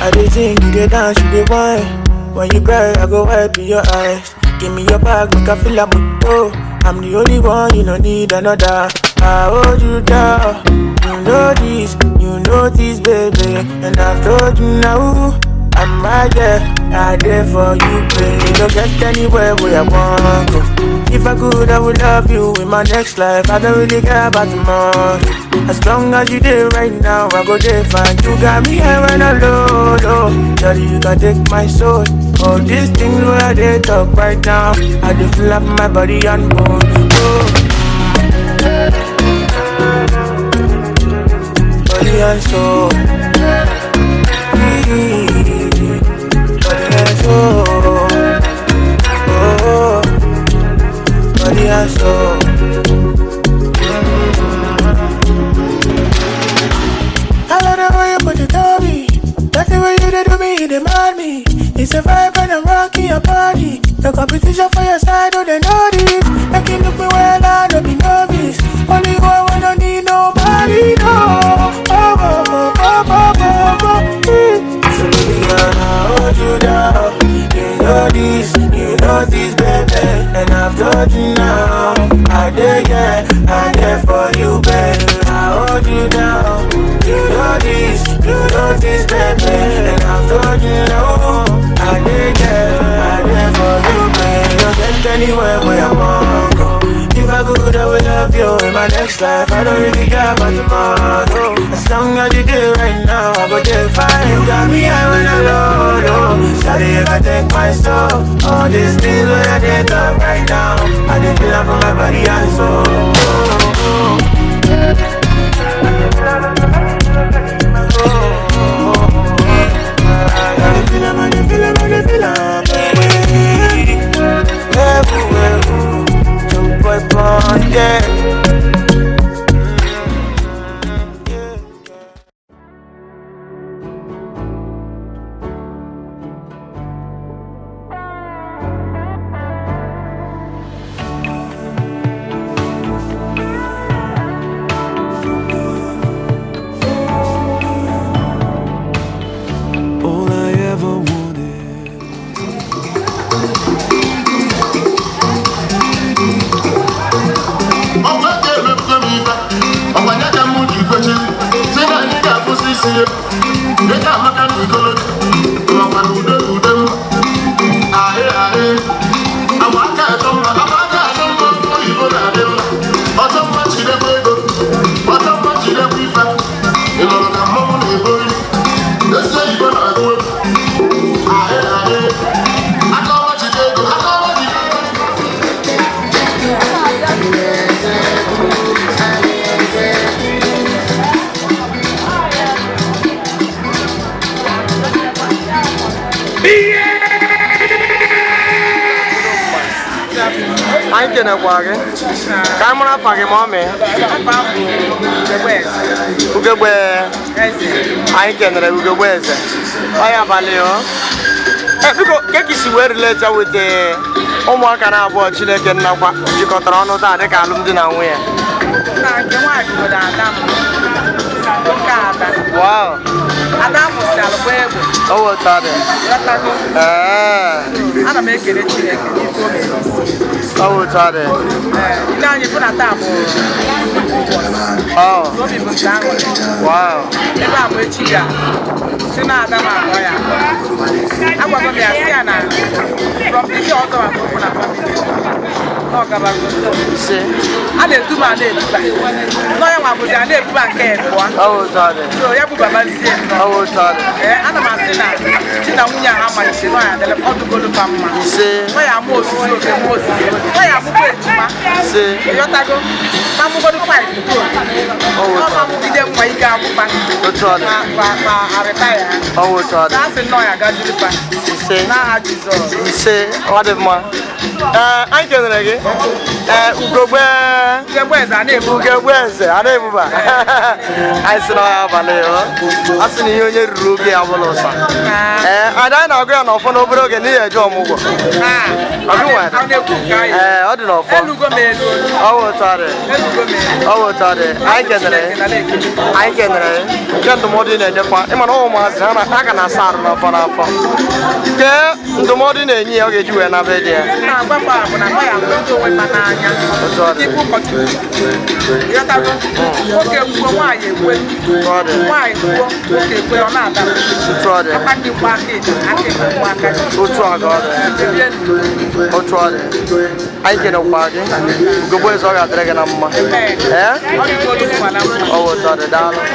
I dey sing, you dey dance, you dey whine. When you cry, I go wipe your eyes. Give me your bag, make I feel like oh, I'm the only one, you don't need another. I hold you down. You know this, baby. And I've told you now, I'm right there, right there for you, baby. Don't get anywhere where I want go. If I could, I would love you in my next life. I don't really care about tomorrow. As long as you there right now, I go there fine. You got me here when I'm low, low. Daddy, you can take my soul. All these things where they talk right now, I just feel up my body and bone. Oh. Body and soul. Body and soul. Oh. Body and soul. I love the way you put it on me. That's the way you do me, you demand me. It's a vibe when I'm rocking your body. The competition for your side, oh they know this. Make you look me well, I don't be novice. Only one, we don't need nobody, no. Oh, oh, oh, oh, oh, oh, oh. So baby, I'll hold you down. You know this, baby. And I've told you now, I dare, yeah, I dare for you, baby. I'll hold you down. You know this, baby. And I've told you now, I dare, yeah, I dare for you, baby. Don't get anywhere where I want go. If I could, I would love you in my next life. I don't really care about tomorrow. As long as you do right now, I go there fine. You got me high when I'm low, low. Shawty, you can take my soul. All these things when I did up right now, I did feel up for my body and soul. I can walk it. Come on, fucking mommy. I can I am a Leo. Because wear letter with the homework and I watch it again. You got around that I can't look in our way. Wow. Oh, what's that? I'm making it. Oh, what's that? Now you put a table. Oh. Wow. I didn't do my name. No, I was a name back here. Oh, sorry. So, you have a oh, sorry. I'm a sinner. How much you are the go to Pama. Why are most why are you tago? I'm going to fight. Oh, I'm going to get my car. I retire. Oh, sorry. That's a noise. I got you the back. You say, what if my I can again. I said, I said, you ruby. I don't know. I'm not going to get near John Mogo. I don't know. Oh, sorry. Oh, sorry. I get it. Get the modern and the part. I'm almost I can start off on our phone. Get the modern and you get you another idea. I can a party. Go boys are dragging a man. Oh, sorry, darling.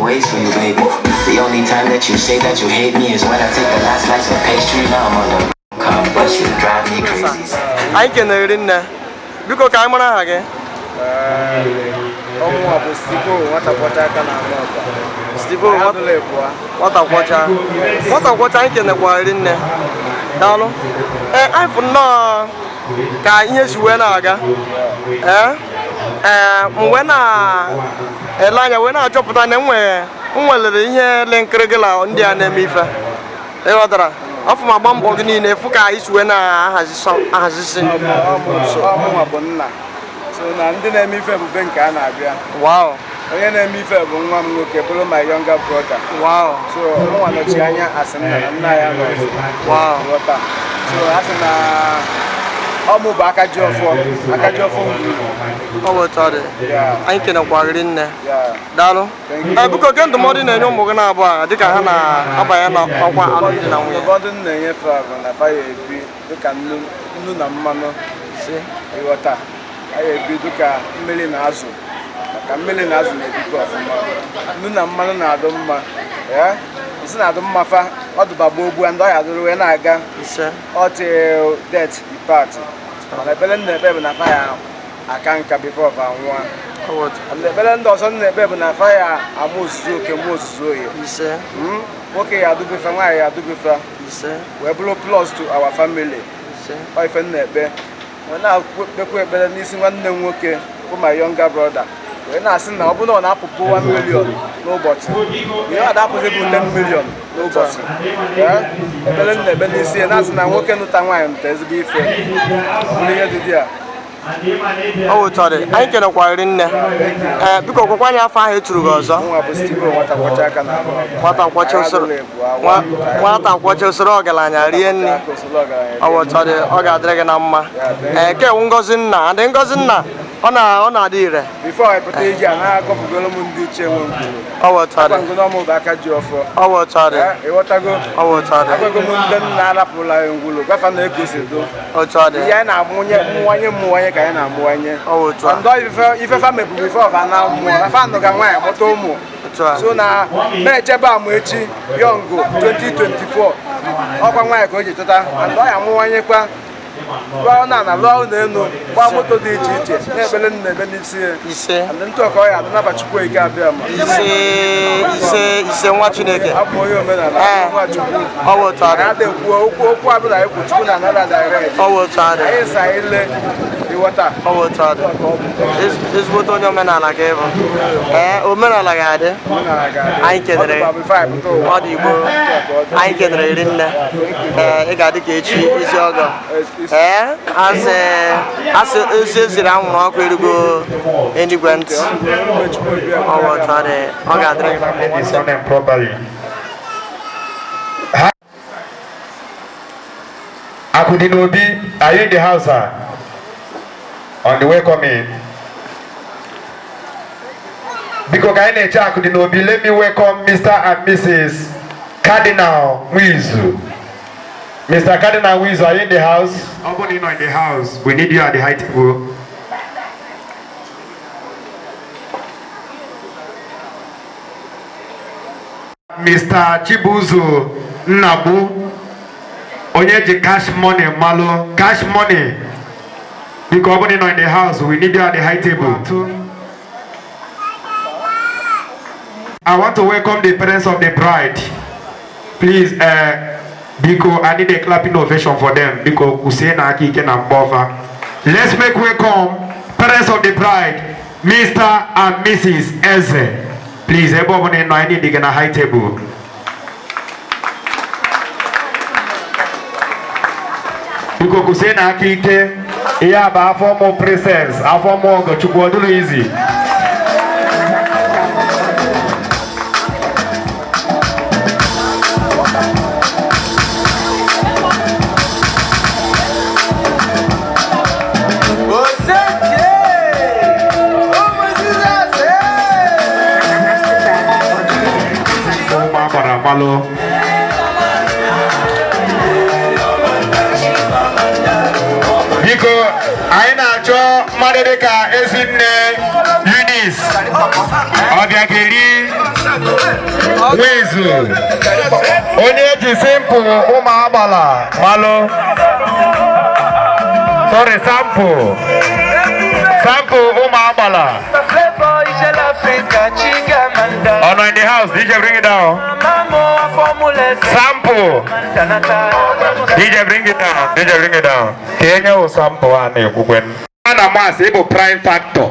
Ways for you, baby. The only time that you say that you hate me is when I take the last slice of pastry. Now I'm on the come, but you drive me crazy. I can read in there. Because I'm on a haggy. What I can acquire in there. Dalo. I for no. Yes, when I got. When Elanya, when I drop it on them, well, the link regular on the enemy. Of my bumble in a Fuka is when I has some seen. So now the enemy for Benkana. Wow. The enemy for one my younger brother. Wow. So one of China as an wow. So that's an almost back at your phone. Oh, I can acquire in there. Dalo. I book again the modern and no more than a bar. I think I have a bayana or one out of the modern name. If I look at Nuna Mano, see, water. I be look at million azu. A million azu may be got from Nuna Mana Doma. Yeah, it's not the Mafa or the Babu and I had the Renaga. Or till death depart. And I believe the baby na fire. I can't come before one. And the Belen does on the baby na fire. I most joke and most joy. He said, okay, I do before I do before. He said, we blow close to our family. He said, I find that when I put the quick better missing one name working for my younger brother. When I send up on up 1 million, nobody. We are that possible 10 million, nobody. Yeah, Belen the Benin and that's now working with time. There's a beef. Oh, sorry, I can acquire in there. Because when I find it through Gaza, what I watch us Rogalana, really. Oh, sorry, Oga Draganama. Get goes in now, then goes in now. On a dear. Before I put a I go to Golomundi. Oh, sorry, I'm going to back at you for. Oh, sorry, what I go. Oh, sorry, I go to Nalapula and Gulu. Oh, sorry, Yana, one kind of one. Oh, if I found before I found the Gamma, what more. So now, Amaechi, young 2024. Open my coach, and I am 1 year. Well, now, allow them no one motor digit, never in the Venice. And then talk I have never to wake up them. Say, watching it. Our time, they will I put you another direct. Our time, yes, I let water. Our time is what on your men are like ever. Oh, men are like I can what do you go? I can read in there. I got the cage is yoga. As I'm not going to go anywhere. Properly. Akudinobi, are you in the house, sir? On the way coming. Because Akudinobi, let me welcome Mr. and Mrs. Cardinal Wizu. Mr. Cardinal Wizu, are you in the house? Open in the house. We need you at the high table. Mr. Chibuzo Nabu, Onyeji cash money, Malo, cash money. Because opening in the house, we need you at the high table. I want to welcome the parents of the bride. Please, Biko, I need a clapping ovation for them. Biko, Kusena Aki can bother. Let's make welcome parents of the bride, Mr. and Mrs. Eze. Please, everyone no, I need to get a high table. Because you say na kike, iya ba for more presence, for more Ogechukwu do easy. Malo. Biko, anyị na-achọ mmadụ dịka Ezinne Eunice Obiageli Nwezu onye ji simple ụmụ agbala malụ sorry sample ụmụ agbala oh no, in the house, DJ bring it down. Sample. DJ bring it down. DJ bring it down. Kenya o sample ane kugwen. Ana mass ebo prime factor.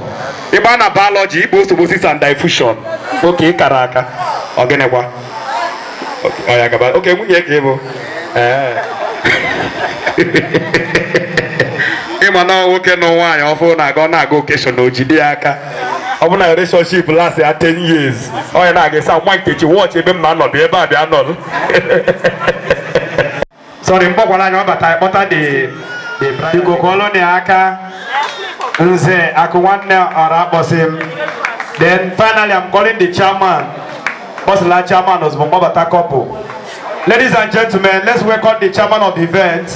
Ibana biology ibo osmosis and diffusion. Okay, karaka. Ogenekwa. Okay, oyagaba. Okay, munye kebo. Ima na woke no wanya ofo na go occasion ojide aka. I'm in a relationship last 10 years. Oh, and I guess I want to watch him not be about the another. Sorry, I'm not but I bought the colony aka. Nze akuwanne arabosim. Then finally I'm calling the chairman. Boss la chairman was Bombata couple. Ladies and gentlemen, let's welcome the chairman of the event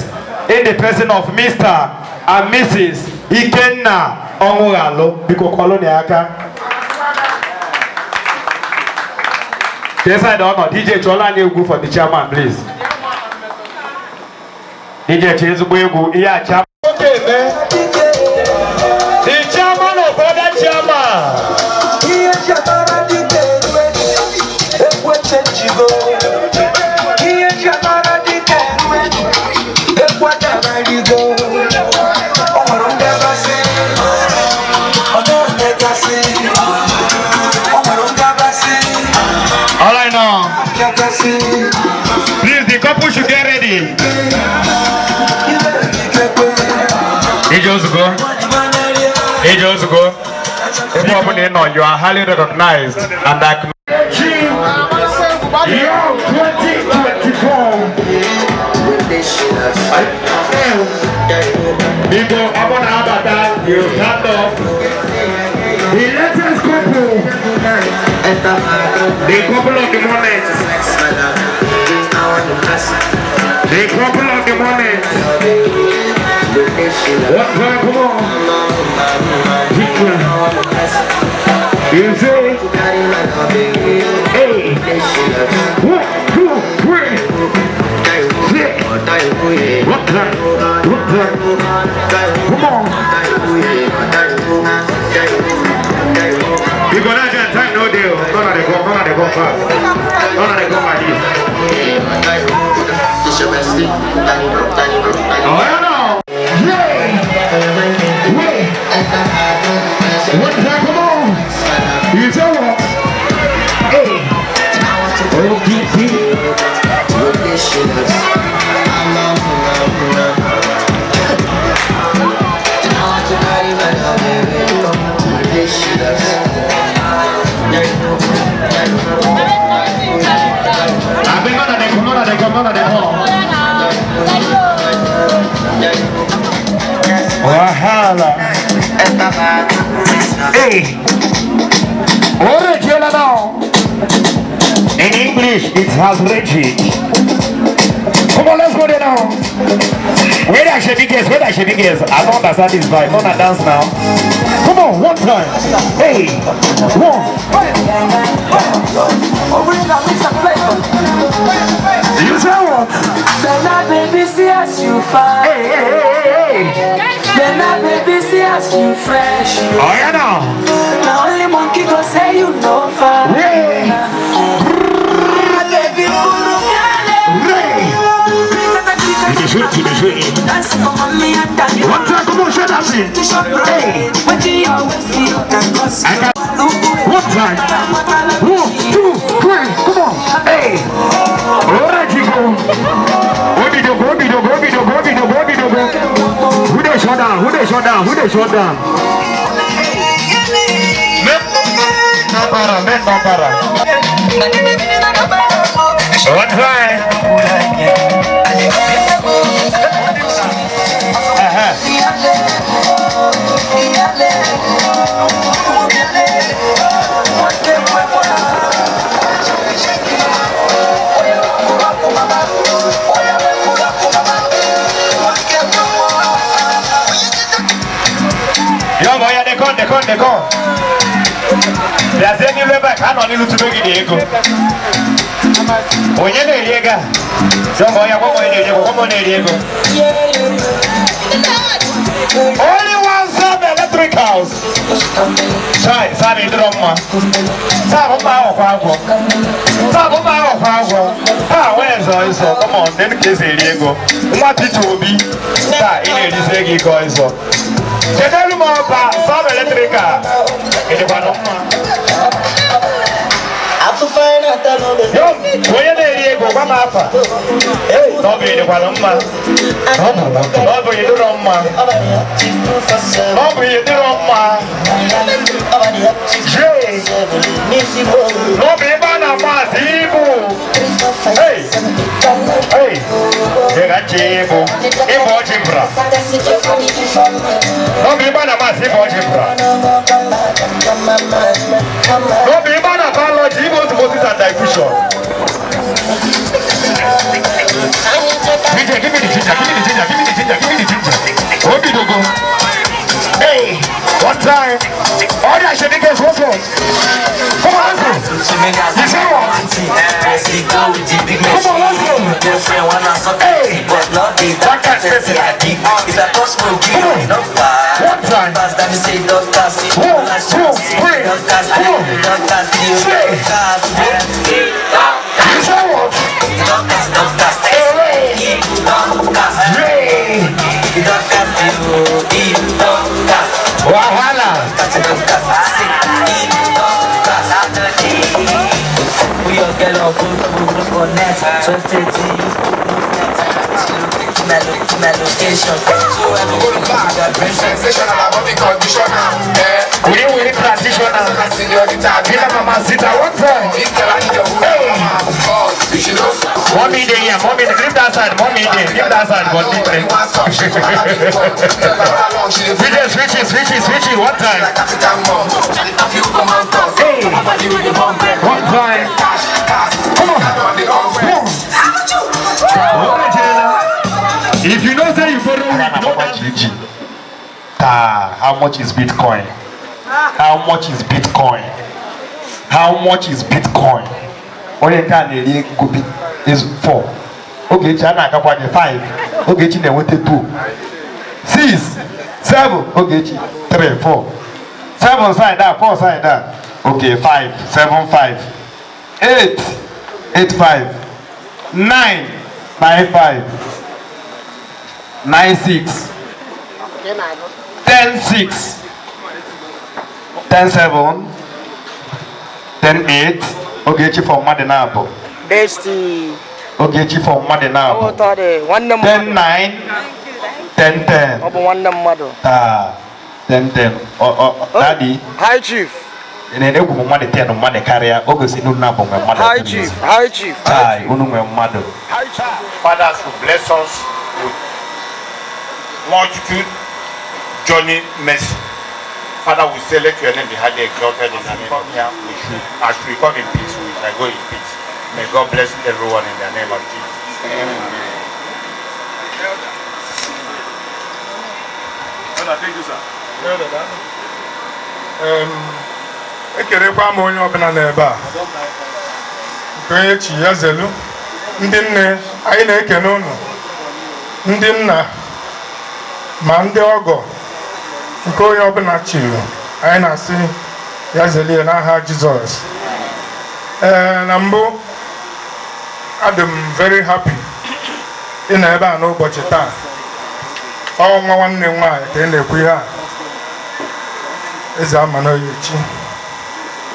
in the person of Mr. and Mrs. Ikenna Onwuralo biko koloni aka. Yes, I don't know. DJ Chola Negu for the chairman, please. DJ Chezubuegu, yeah, chairman. Okay, man. The chairman of other chairman. All right now. Please, the couple should get ready. Angels go. Everyone in on, you are highly recognized and acknowledged. Year 2024. People, I'm gonna have that. You stand up. The latest couple. The couple of the moment. The couple of the moment. What time? Come on. You say, hey, 1, 2, 3, 6. What time? What time? Come on. You gonna get time, no deal. None of them go fast. None of them go like this. Oh, yeah, no. Yeah. Wait. What time? Come on. You tell what? Hey. Wahala. Hey. Original now. In English, it has Reggie. Come on, let's go there now. Where that should be guess? Where that should be guess? I don't understand this vibe. Don't dance now. Come on, one time. Hey, one. You say what? Then I baby see as you fine. Hey, hey, hey, hey. Then I baby see as you fresh. Oh yeah now. The only monkey go say you know fine. Hey. Baby, One time, come on, shut up, hey. what do you always see? One time. 1, 2, 3. Come on. Hey. Alright, you go. Who they shut down? Who they shut down? Who they shut down? One time. Young boy, they come. There's any level I can't only look to make it go. When you're there, young boy, come on, only one sub electric house. Sorry, drama. Where's also? Come on, then case Diego. What it will be? That in a disregard coins. Tell them about sub electric car. In the Panama. Yo, when you're there, go come up. Don't be the Panama. Don't be the Roma. Don't be the Roma. Don't be Panama. Hey, they got Jibo. Impossible. Don't be Panama. Impossible. Don't be Panama. Jibo to Moses and diffusion. Give me the ginger. What did you go? Hey, one time. All that should be guess what's what? Come on, let's go. You say what? Come on, let's go. Hey, that can't say that. One time. 1, 2, 3. You say what? Wahala. We all get off on net. My location. So I'm going back. Sensational about the condition. We will transition. Give them a sit one time. Mommy day here, mommy leave that side, mommy day, leave that side, but different. Switch, one time. Hey, one time. Come on. If you know say you borrow, you know that. How much is Bitcoin? How much is Bitcoin? How much is Bitcoin? Only is 4. Okay, China got 5. Okay, China wanted 2. 6, 7. Okay, 3, 4. 7 side that, 4 side that. Okay, 5, 7, 5. 8, 8, 5. 9, 9, 5. 9, 6. 10, 6. 10, 7. 10, 8. Okay, chief for Madenabo. Bestie. Okay, chief for Madenabo. 10, 9. 10, 10. 10, 10. Daddy. Hi, chief. And then you come mad 10 on mad carrier. Okay, no nabo my mother. Hi, chief. Hi, chief. Hi, unu my mother. Father should bless us with multitude, journey, mercy. Father, we say let your name be highly exalted in the name of Jesus. As we come in peace, we shall go in peace. May God bless everyone in the name of Jesus. Amen. Thank you, sir. Ekerekwa m onye ọbụla n'ebe a nke onye chi ya zelu ndị nne anyị na-ekene unu ndị nna ma ndị ọgọ nke onye ọbụla chiri anyị na-asị ya zelie n'aha Jizọs. Na mbụ adị m very happy ị na ebe a n'ụbọchị taa. Ọ nwa nwanne nwaanyị ka ị na-ekwu ihe a Eze Amaechi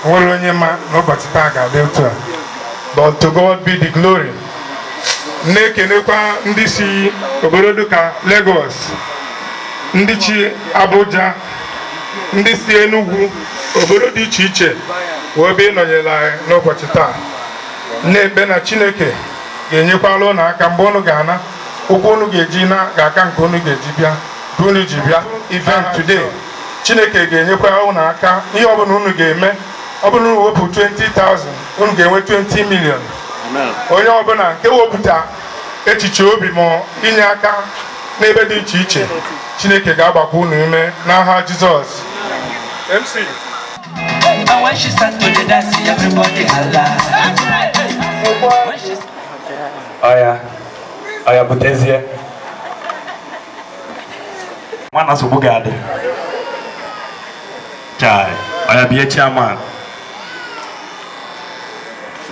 nwere onye ma n'ụbọchị taa ga-adị otu a. But to God be the glory. Na-ekenekwa ndị si obodo dịka Lagos, ndị chi Abuja, ndị si Enugu, obodo dị iche iche wee ebe ịnọnyere anyị n'ụbọchị taa. Na-ekpe na Chineke ga-enyekwala ụnụ aka mgbe ụnụ ga-ana, ụkwụ ụnụ ga-eji na ga-aka nke ụnụ ga-eji bịa, nke ụnụ ji bịa event today. Chineke ga-enyekwa ụnụ aka ihe ọbụla ụnụ ga-eme. Ọ bụrụ na ụnụ wepụ 20,000, ụnụ ga-enwe 20 million. Onye ọbụla nke wepụta echiche obi ma inye aka n'ebe dị iche iche, Chineke ga-agbakwa ụnụ ume n'aha Jizọs. MC. And when she start to the dance, everybody holla. Oya butezie. Mwana subugade. Chai. Oya biye chairman.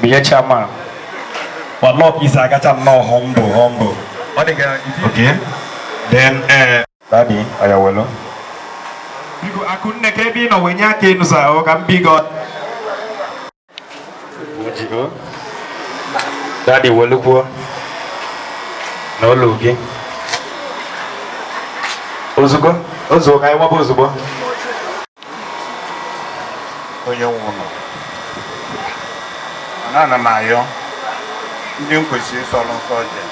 Biye chairman. But Lord is agacha no humble. Okay. Then Daddy, oya welo. Biko akunne kebi no wenya ke nusa o kan bigo. Mujigo. Daddy welo ko. No logi. Ozugo kai wa bozugo. Onye nwụrụ. Ana m ayọ ndị nkwesịrị ịsọrọ nsọ ọjọọ.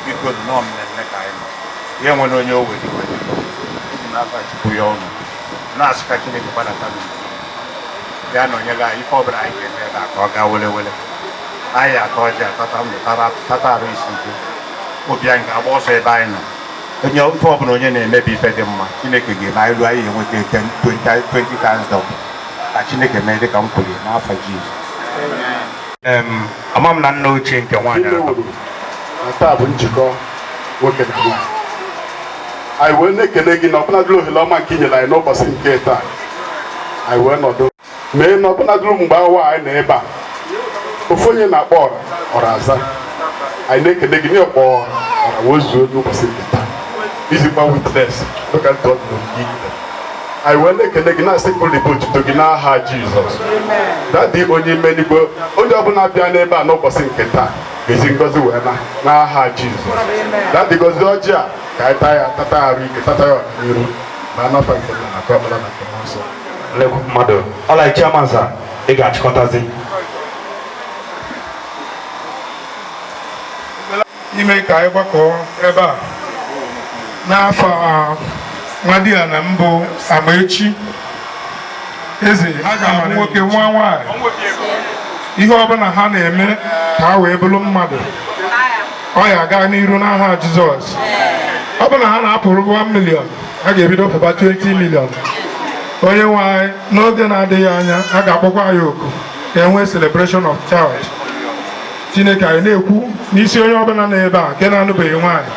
Biko nọ mmemme ka anyị nọ. Ihe nwere onye o were iwe n'afa Chukwu ya ọnụ. Na-asị ka Chineke gbadata n'ụzọ. Ya nọnyere anyị ife ọbụla anyị ga-eme ebe a ka ọ gaa wele. Anyị atọ ọjị atata ndụ tata arụ isi ike. Obi anyị ga-agba ọsọ ebe anyị nọ. Onye ife ọbụla onye na-emebi ife dị mma, Chineke ga-eme anyị lụọ anyị enweta 20,000. Ka Chineke mee dịka m kwuru n'afọ Jizọs. Ama m na nna ochie nke nwaanyị ahụ. Taa bụ njikọ nwoke na nwaanyị. Anyị wee na-ekele gị na ọbụladịrị ohere ọma nke inyere anyị n'ụbọchị nke taa. Anyị wee nọdụ mee na ọbụladịrị mgbe awa anyị nọ ebe a, ofu onye na-akpọ ọra aza. Anyị na-ekele gị n'ịkpọ ọra wee zuo n'ụbọchị nke taa izikwa witness dịka ntụ ọdụ gị. Anyị wee na-ekele gị na-asị kpụlịbụ otuto gị n'aha Jizọs. Dadị onye ime n'igwe, onye ọbụla bịa n'ebe a n'ụbọchị nke taa ga-ezi ngozi wee na n'aha Jizọs. Dadị gozi ọjị a ka anyị taa ya tata arụ ike, tata ya ọdịnihu ma anafa nke nna na akọkpara na nke nsọ. Lekwu mmadụ ọla chairman sa ị ga-achịkọtazi ime ka anyị gbakọ ebe a n'afọ nwadị a na mbụ Amaechi eze ha ga-amụ nwoke nwa nwaanyị. Ihe ọbụla ha na-eme ka ha wee bụrụ mmadụ, ọ ya gaa n'iru n'aha Jizọs. Ọ bụla ha na-apụrụ 1 million, ha ga-ebido pụba 20 million. Onye nwe anyị n'oge na-adịghị anya a ga-akpọkwa ya oku ka enwee celebration of child. Chineke anyị na-ekwu n'isi onye ọbụla n'ebe a nke na-anụbeghị nwaanyị,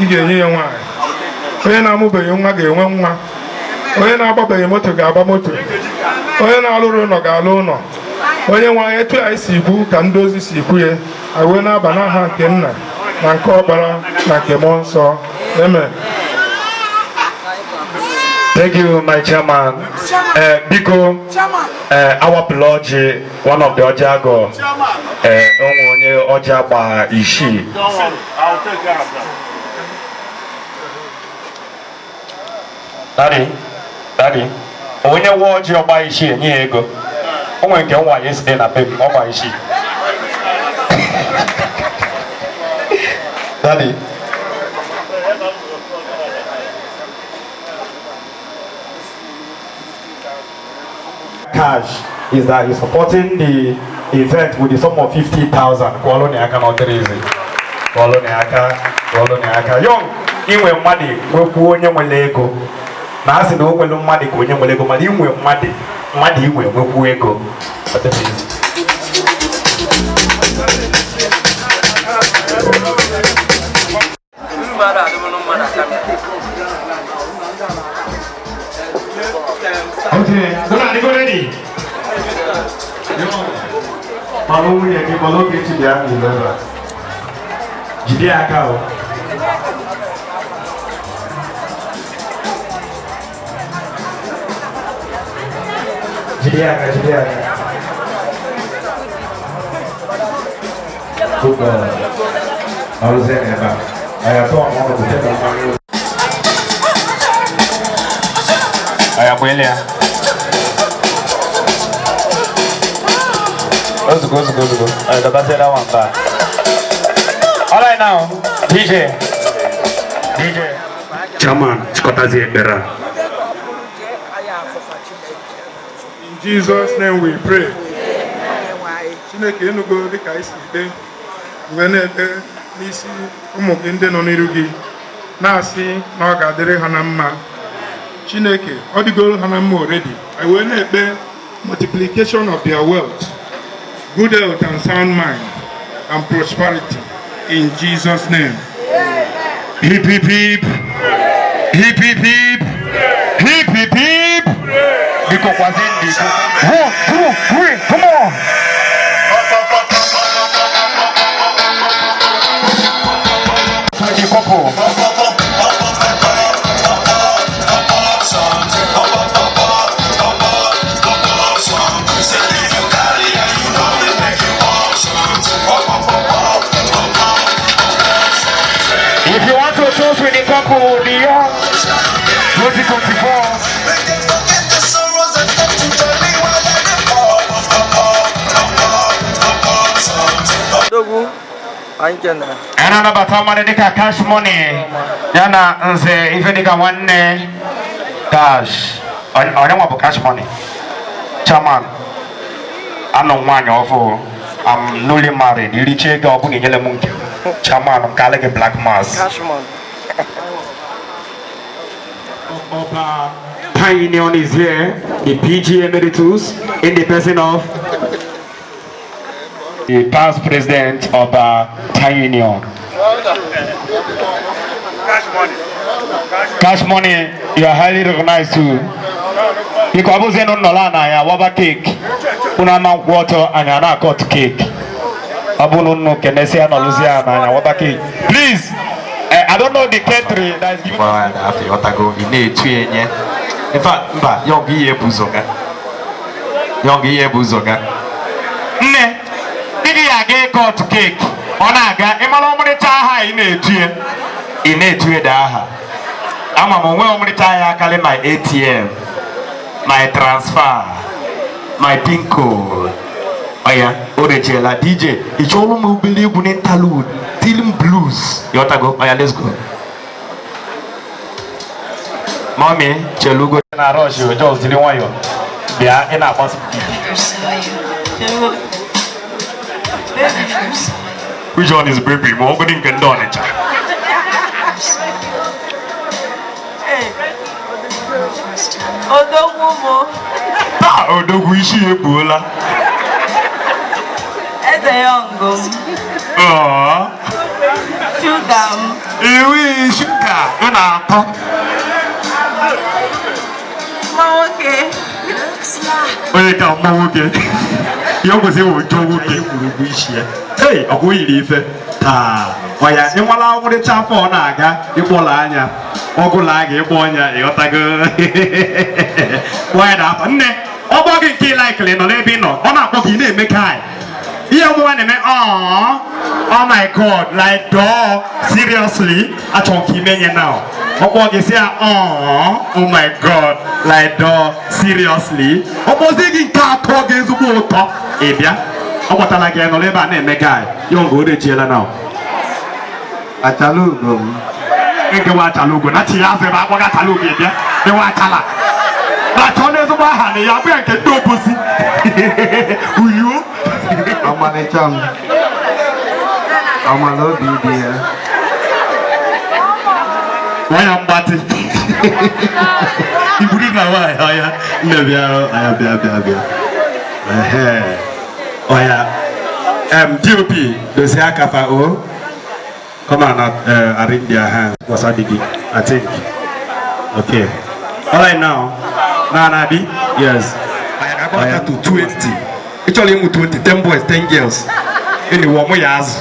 ị ga-enye ya nwaanyị. Onye na-amụbeghị nwa ga-enwe nwa. Onye na-agbabeghị moto ga-agba moto. Onye na-alụrụ ụlọ ga-alụ ụlọ. Onye nwe anyị etu anyị si kwu ka ndị ozi si kwu ya, anyị wee na-aba n'aha nke Nna na nke Ọkpara na nke Mmụọ Nsọ. Amen. Thank you, my chairman. Biko, our Piloji, one of the Ojago, onye Ojaba Ishi. I'll take care of that. Daddy, onye Oji Oba Ishi, enye ego. Onwe nke nwa yesterday na baby, Oba Ishi. Daddy. Cash is that he's supporting the event with the sum of 50,000. Kwaloniaka not easy. Kwaloniaka. Young, inwe money, wepu onye nwele ego. Na asi na onwelu money ko onye nwele ego, but inwe money inwe wepu ego. Okay, go ready. Malu ni ni malu kiti dia ni leba. Jidi akao. Jidi Good boy. I was in there, but I thought I wanted to take on my. I am William. Let's go. I got that one back. All right now, DJ. Chairman, Chikotazi Ekbera. In Jesus' name we pray. Chineke enugo dịka isi ikpe mgbe na-ekpe n'isi ụmụ gị ndị nọ n'iru gị na-asị na ọ ga-adịrị ha na mma. Chineke ọ dịgoro ha na mma already. I wee na-ekpe multiplication of their wealth, good health and sound mind and prosperity in Jesus' name. Hip hip hip. Hip hip hip. Hip hip hip. Biko kwazindi. 1, 2, 3, come on. If you want to toast with the couple, the young 2024. Another battle dika cash money. Yana nze ife dika one cash. I don't want cash money. Chairman, I don't want your I'm newly married. You reach a go in yellow monkey. Chairman, I'm calling a black mass. Cash money. Pioneer is here. The PG Emeritus in the person of the past president of Pioneer. Cash money, you are highly recognized too. Because I don't know ya waba cake, unama water and yana cut cake. Abunu Kenesia no Louisiana and waba cake. Please, I don't know the country that is giving. In fact, young ye buzoga. Ne, did you get cut cake? Onaga, Emalomo Taha in a two daha. I'm a woman calling my ATM, my transfer, my pin code. Oh yeah, Ogechukwu DJ. It's all mobile in Talud, Film Blues. You want to go? Oh yeah, let's go. Mommy, Chelugo na rush you just didn't want you. They are in a bus. Which one is baby? More opening can do it. Odogu ishi ebola. Eze yongo. Sugar. Ewe sugar. Una pop. Mawoke. Oye ka mawoke. Yongo se wo jowoke urugu ishi. Hey, ogo iri ife. Ta. Oya, enwala nwere chafo na aga igbola anya. Ogula aga igbo anya iyotago. Why da nne. Obo gi nke likely no le bi no. Ona akpo gi na eme kai. Iye mo na me oh my god, like dog, seriously? I don't keep me now. Obo gi say oh my god, like dog, seriously? Obo gi ka to gi zugo to. Ebia. Obo tala gi no le ba na eme kai. Yongo de jela now. Atalugo. Ege wa atalugo na ti ya se ba kwa atalugo ebia. E wa atala. Ba tone zo ba ha ne ya bu enke do bosi. Uyu. Amane cham. Amalo bi dia. Waya mbati. Ibudi na wa ya. Nebia aya bia. Oya. DOP, does he akafa o? Come on, arrange their hands. What's that biggie? I think. Okay. All right now. Nanabi? Yes. I am to 20. Actually, 20. 10 boys, 10 girls. In the warm years.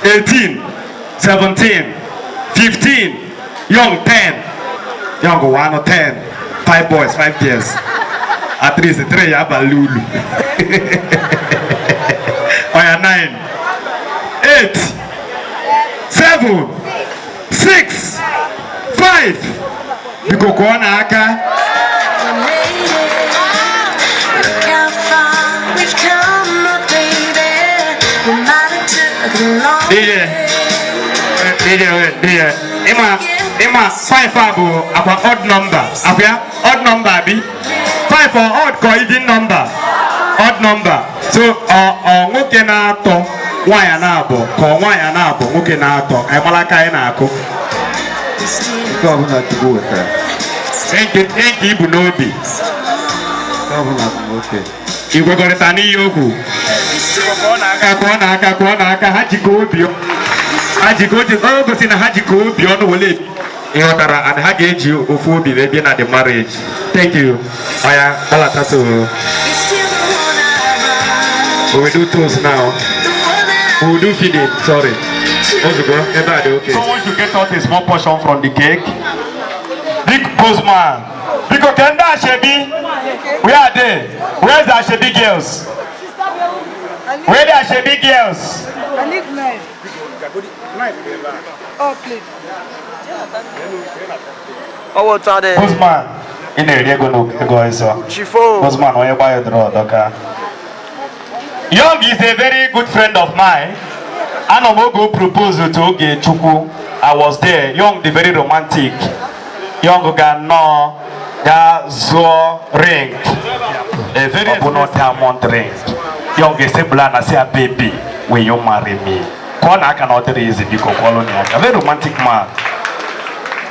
18, 17, 15, young 10. Young 1 or 10. 5 boys, 5 girls. At least 3 ya balulu. Oya 9, 8, 7, 6, 5. Biko kuona aka. DJ. Ima 5 abu apa odd number. Apa ya? Odd number bi. 5 for odd ko even number. Odd number. So nwoke na atọ nwanyị na abụọ ka nwanyị na abụọ nwoke na atọ malaka anyị na-akụ. Enke ibu n'obi. Igwekọrịta n'ihe okwu. Kụọ n'aka ha jikọ obi. Ha jikọ obi. O gosi na ha jikọ obi ọnụ wele. Ịghọtara and ha ga-eji ofu obi wee bịa na the marriage. Thank you. Oya kpalata so. We will do toast now. We will do feeding. Sorry. Everybody okay. Someone should get out a small portion from the cake. Big postman. Because Kenda Ashebi, where are they? Where's the Ashebi girls? Where are the Ashebi girls? I need knife. Oh, please. Oh, what's that? Postman. In the area, go so. Chifo. Postman, where you buy your draw, okay? Young is a very good friend of mine. Anomogo proposed to Ogechukwu. I was there. Young, the very romantic. Young Gano, Gazo ring. A very good diamond ring. Young is a plan. I say, baby, will you marry me? Kona cannot raise it because Colonia. A very romantic man.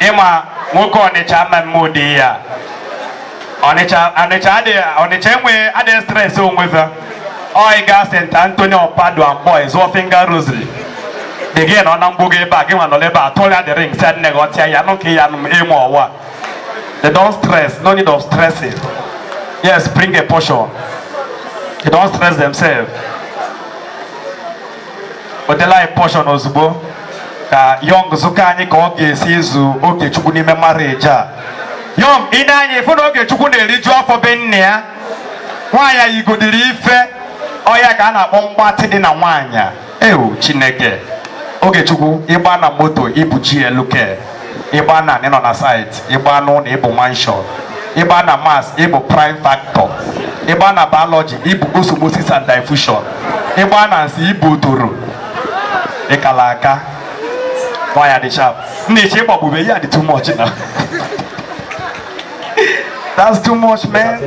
Emma, Moko on a chairman Modia. On a way, I didn't stress home with her. I got St. Antonio Padua boys, or finger rosary. They get on Ambuge back, and on the bar, told her the ring, said Negotia, Yanoki, and or what. They don't stress, no need of stressing. Yes, bring a portion. They don't stress themselves. But they like portion Ozubo. Young Zukani Kogi sees OKECHUKWU nime marriage. Young, in any for OKECHUKWU religion for Benia. Why are you good to live? Oya kana bombati di na wanya. Ewu Chineke. OKECHUKWU ibana moto ibu GLK. Ibana nino na site. Ibano ibu mansion. Ibana mass ibu prime factor. Ibana biology ibu osmosis and diffusion. Ibana si ibu turu. Ekalaka. Why are the sharp? Niche babu ya di too much now. That's too much, man.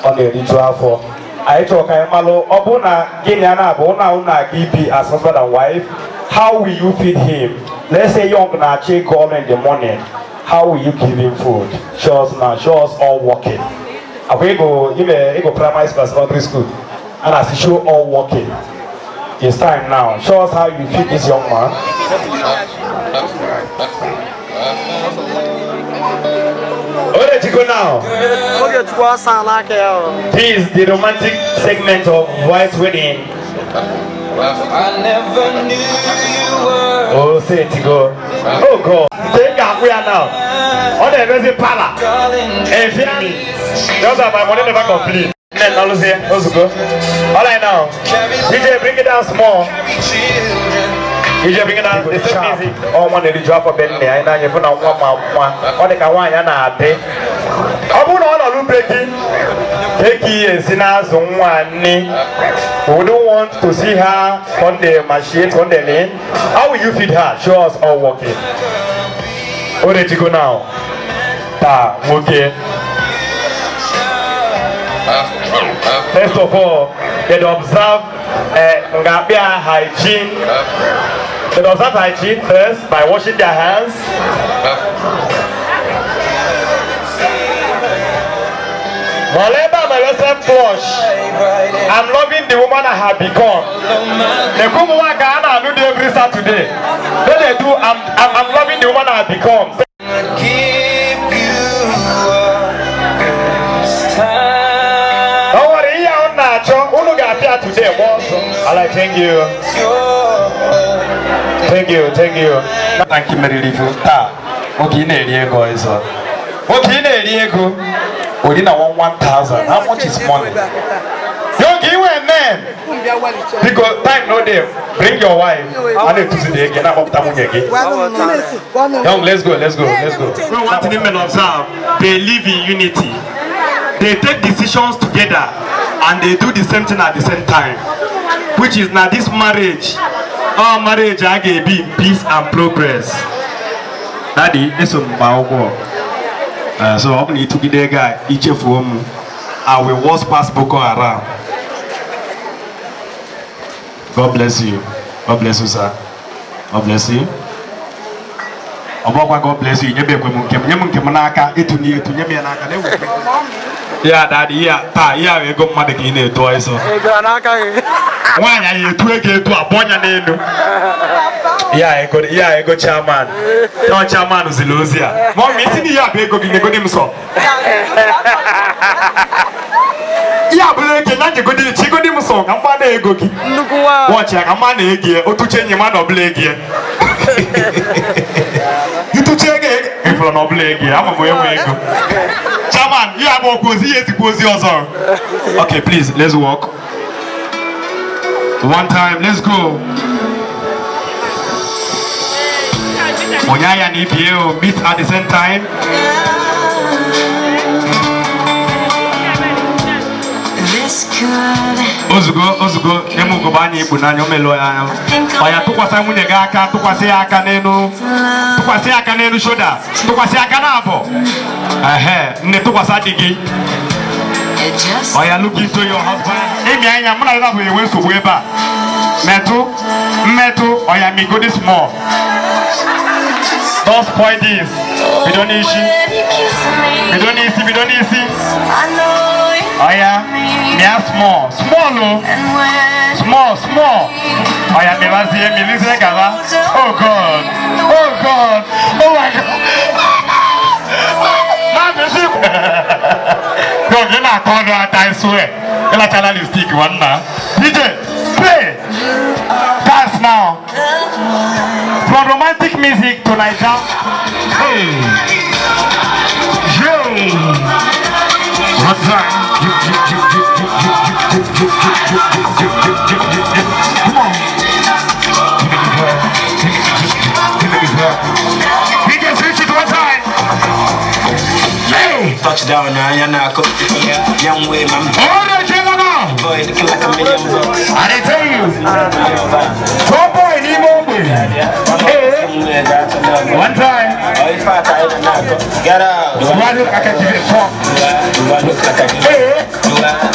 On the ritual for I talk Malo Obuna Giniana Bona Una Gibi as husband and wife. How will you feed him? Let's say young Nachi call in the morning. How will you give him food? Show us now, show us all working. We go primary school, secondary school. And as you show all working. It's time now. Show us how you feed this young man. Ogechukwu now. This is the romantic segment of White Wedding. I never knew you were. Oh, say it to go. Oh, God. Take up we are now. On the resin pala. Hey, fear me. Those are my money never complete. Then all say, let's go. All right now. DJ, bring it down small. DJ, bring it down. It's so easy. Oh, man, they drop a bed there. I know you're going to want one. They can want you now. I'm going to break it. Take it, sinners, one. We don't want to see her on the machine, on the lane. How will you feed her? Show us all working. Where did you go now? Okay. First of all, they observe hygiene. They observe hygiene first by washing their hands. I'm loving the woman I have become. The woman I do every Saturday. What they do, I'm loving the woman I have become. Don't worry, you're not today. I like thank you. Thank you. Thank you, Mary Lifu. Okay, Diego is okay, Diego. Within a 1,000. How much is money? Young, you a man. Because time no there. Bring your wife. I need to see the again. I'm up to again. Young, let's go. What the men observe, they live in unity. They take decisions together and they do the same thing at the same time. Which is now this marriage. Our marriage I can be in peace and progress. Daddy, this is my work. So I need to be the guy. Each of them, I will walk past Boko Haram. God bless you. God bless you, sir. God bless you. God bless you. Yeah, Daddy. Yeah, we go mad again. So. Why are you to a boy? Yeah, I go chairman. No chairman is Lucia. Mom, meeting you up, go in the good himself. Yeah, but I can't go to the chicken song. I'm fine. Watch, I'm on a gear or to change your man of leg here. You to check it in front of leg here. I'm a way. Chairman, you have a cozy also. Okay, please, let's walk. One time, let's go. Onyaya and EPA meet at the same time. Ozugo, nemu go bani bunanyo melo ya. Oya tukwasa munye gaka, tukwase aka nenu shoda, tukwase aka nabo. Ne tukwasa digi. Oya look into your husband. Emi anya muna ila bu ewe so weba. Metu, oya mi go this more. Don't spoil this. We don't need shit. We don't need see. Oh yeah, small. Oh yeah, me listen gala. Oh God. Oh my God. No, you're not calling out, I swear. You're not telling stick one now. DJ, play. Dance now. From romantic music to Niger. Hey. What's that? Come on. We can switch it one time. Hey. Touchdown now, you're not young way, man. Boy, looking like $1 million. I didn't tell you. Top boy, one time. Get out. Do I look like I give a fuck? Do I look like I give a fuck?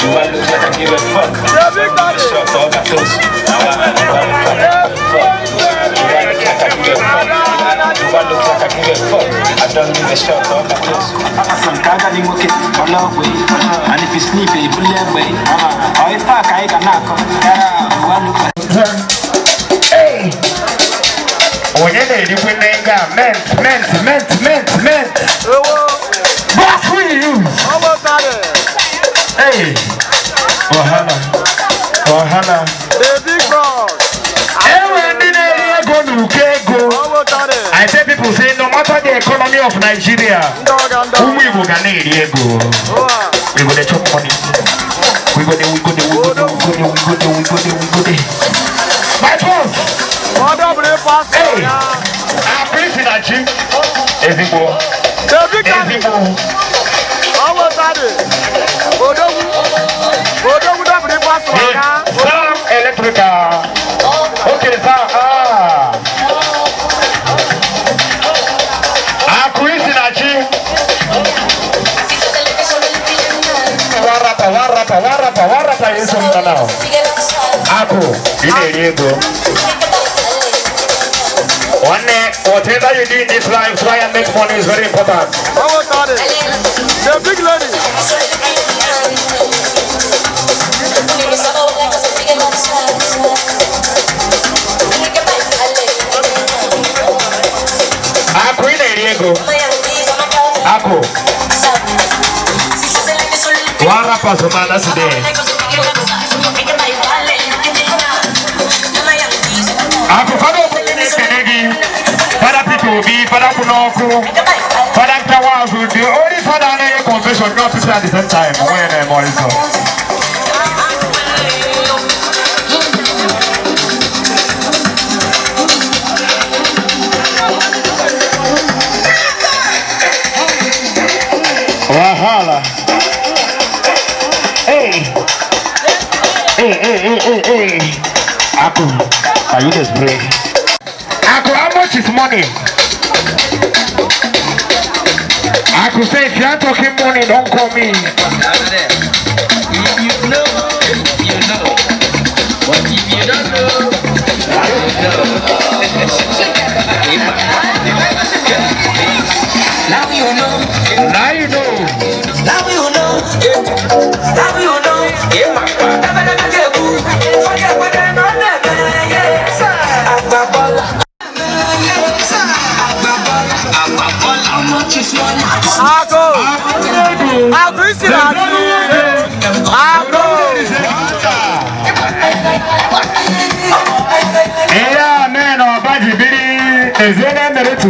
Do I look like I give a fuck? I don't give a shot of the clothes. Some kaga ni moke, follow way. And if you sleep, you pull your way. Oh, if I can knock, do I look like? Hey! When you're when they got men. What will you use? Hey! Ohana. The big bro. I tell people say no matter the economy of Nigeria, who we will get ego. We will chop money. We go there. My boss. Hey, I'm preaching at you. Ezimo. Some electrical. Okay, sir. Warapa is on now. Aku, one day, whatever you do in this life, try and make money is very important. The big lady. Aku ini Diego. Aku. Warapa semana sedih. Aku pada begini kenegi, pada pitubi, pada kunoku, pada kawasu. The only pada ada confession. but not people at the same time. When I'm also. Wahala. Hey. Aku, are you just pray? Aku, how much is money? Aku say if you are talking money, don't call me. If you know, you know. But if you don't know, you don't know. Now you know. Now you know. Now you know. Now you know. Forget what I know. How much is money? Yeah, man, or Baji Biddy is in a minute.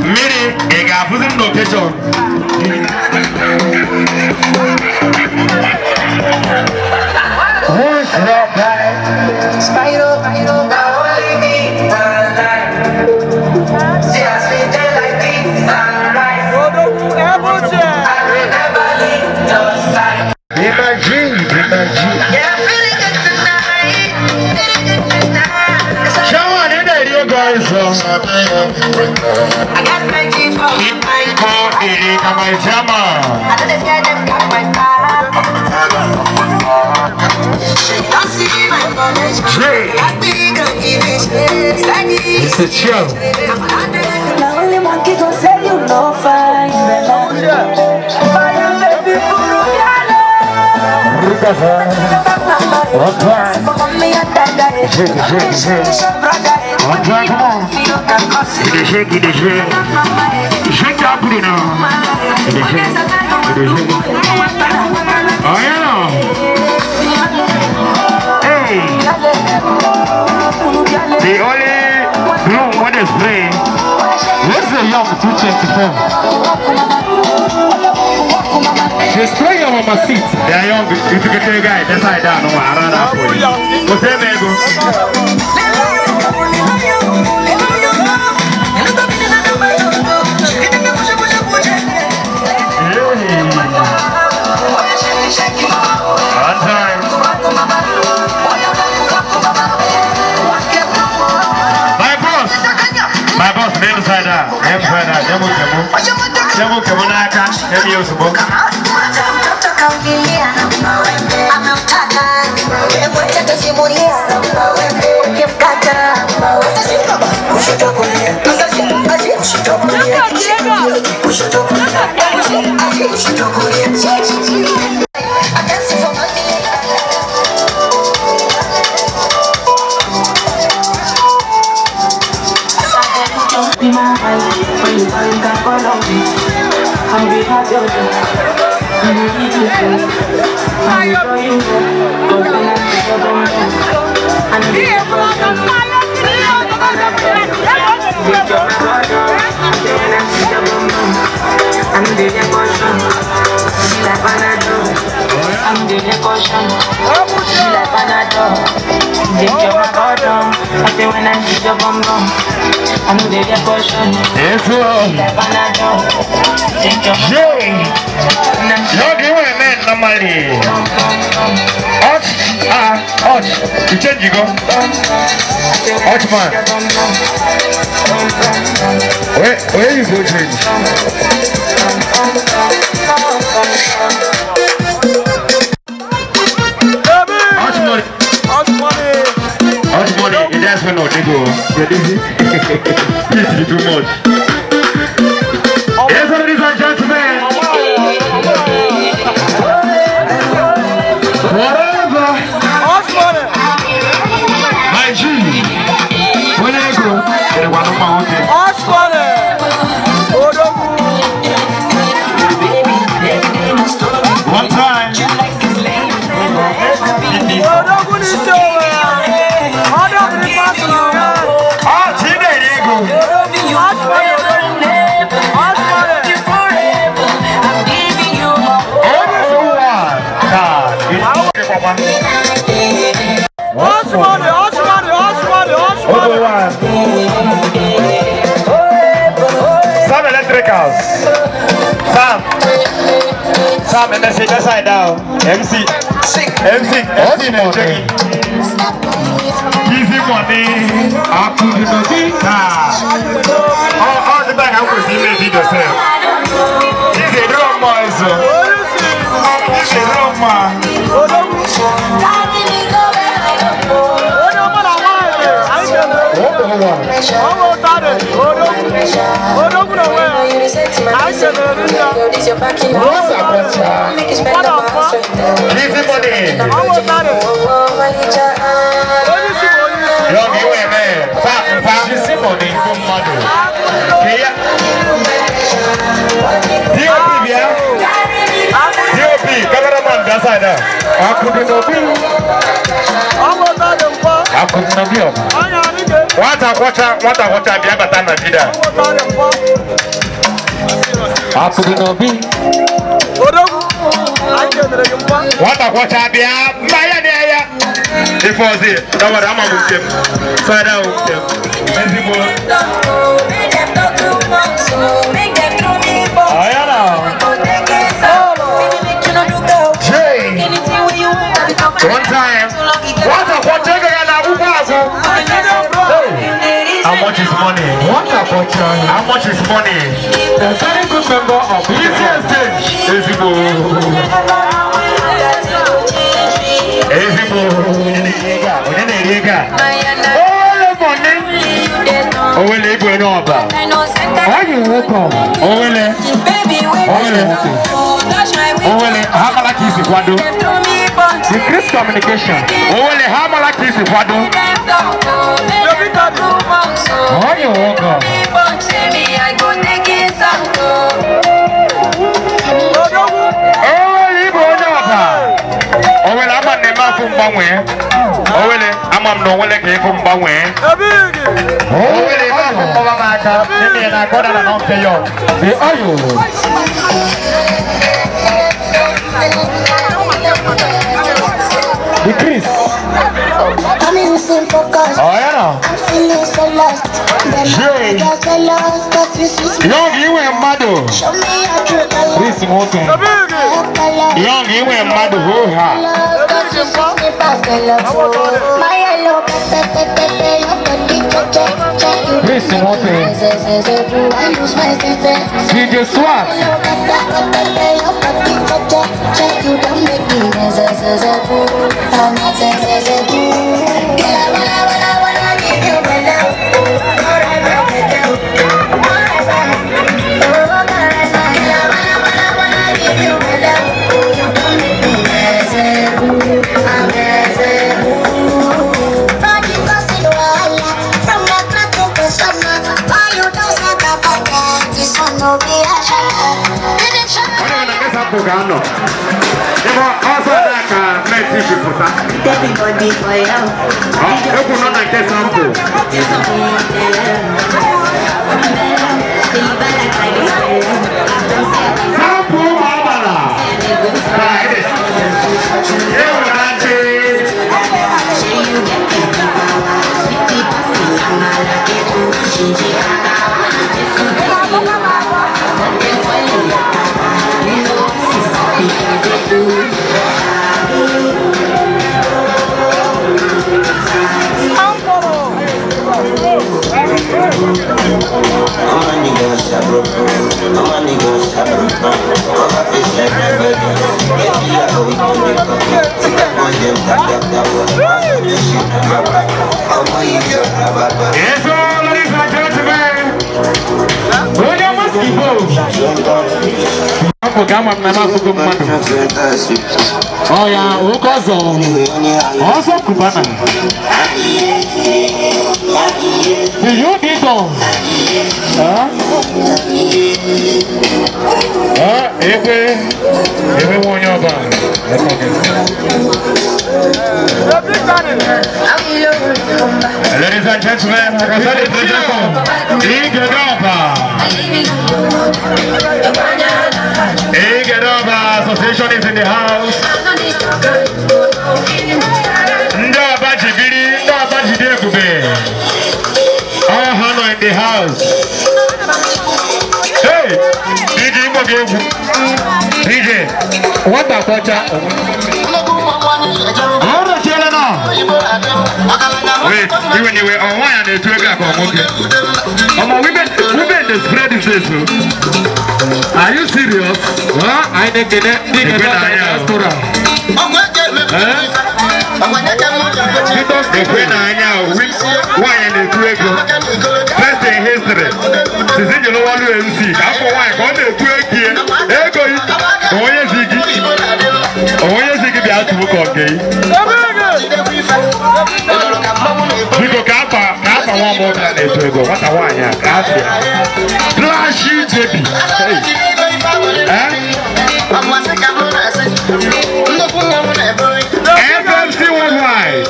Miri, I got put in location. Who's that guy? Spider, now only me, one life. See, I spit it like this, sunrise. I will never leave your side. Imagine. Yeah, I'm feeling good tonight. Come on, in there, you guys. I got my teeth on my car. I don't get them cut my car. Don't see my information. Got big image. It's a show. Now only monkey gon' say you no fine. Fire baby, Shake that booty now. Oh yeah. Hey. The only room what is free. Where's the young 224? Destroy your mama seat. They are young. If you can tell a guy, that's how I don't know. I run out for you. What's that, man? My boss, name inside out. be my eyes when you find that follow me. I'm be happy with you. You will eat with me. I will show you that. Cause when I see your bum and the depression. Get your heart on. When I see your bum and the depression. She like Panadol. I'm the depression. She like Panadol. Get your heart on. I say when I see your bum I know they get caution. Yes, sir. You're doing man normally. Hot. You change, you go. Hot man. Where you go change? Hot money. It does not go. You're busy. This is too much. Yes, ladies and gentlemen. Whatever. My G. When I go, they want to mountain. One time. Some electricals. Sam, and the side down. MC, easy money. I put it on all the time I was in the video yourself. He's a drum man, so. He's a drum man. Easy money. Young, you ain't man. Easy money. DOP, cameraman, that's side there. I couldn't know. What a watcher, be a batana vida. I couldn't know. What a watcher, be a Maya. If I was it, that was a man with him. So I know. One time, what a watcher. How much is money? What a watcher. How much is money? A very good member of the easiest stage. Increase communication. Only how much is it? What do? Oh, you walk on. Oh, well, I'm on the mouth from Bangway. Oh, well, I'm on the way from Bangway. Oh, well, I'm from Bamaka. Maybe I got an answer. The oil. Decrease. I'm in the same focus. Oh, yeah. I'm feeling so lost. Young, you were mad. Show me your true color. This is walking. Young, you were mad. My yellow pepe, this is walking. I lose my senses. See the swap. You don't make me everybody for you. Yes, all ladies and gentlemen. Oh yeah, Ukozo. Also Kubana. Do you need them? Everyone your band. Ladies and gentlemen, like I said, it's Association is in the house. here. What a culture. Wait, even you were on one and the two again. Women, the spread is this. Are you serious? I think the diaspora. The Queen why and the two again. First in history. Since you know what you see, after why on the two again. There go. Oh yes, you have to look okay. Because Kappa one more than a two ago. What a one, yeah. Flashy baby. FMC worldwide.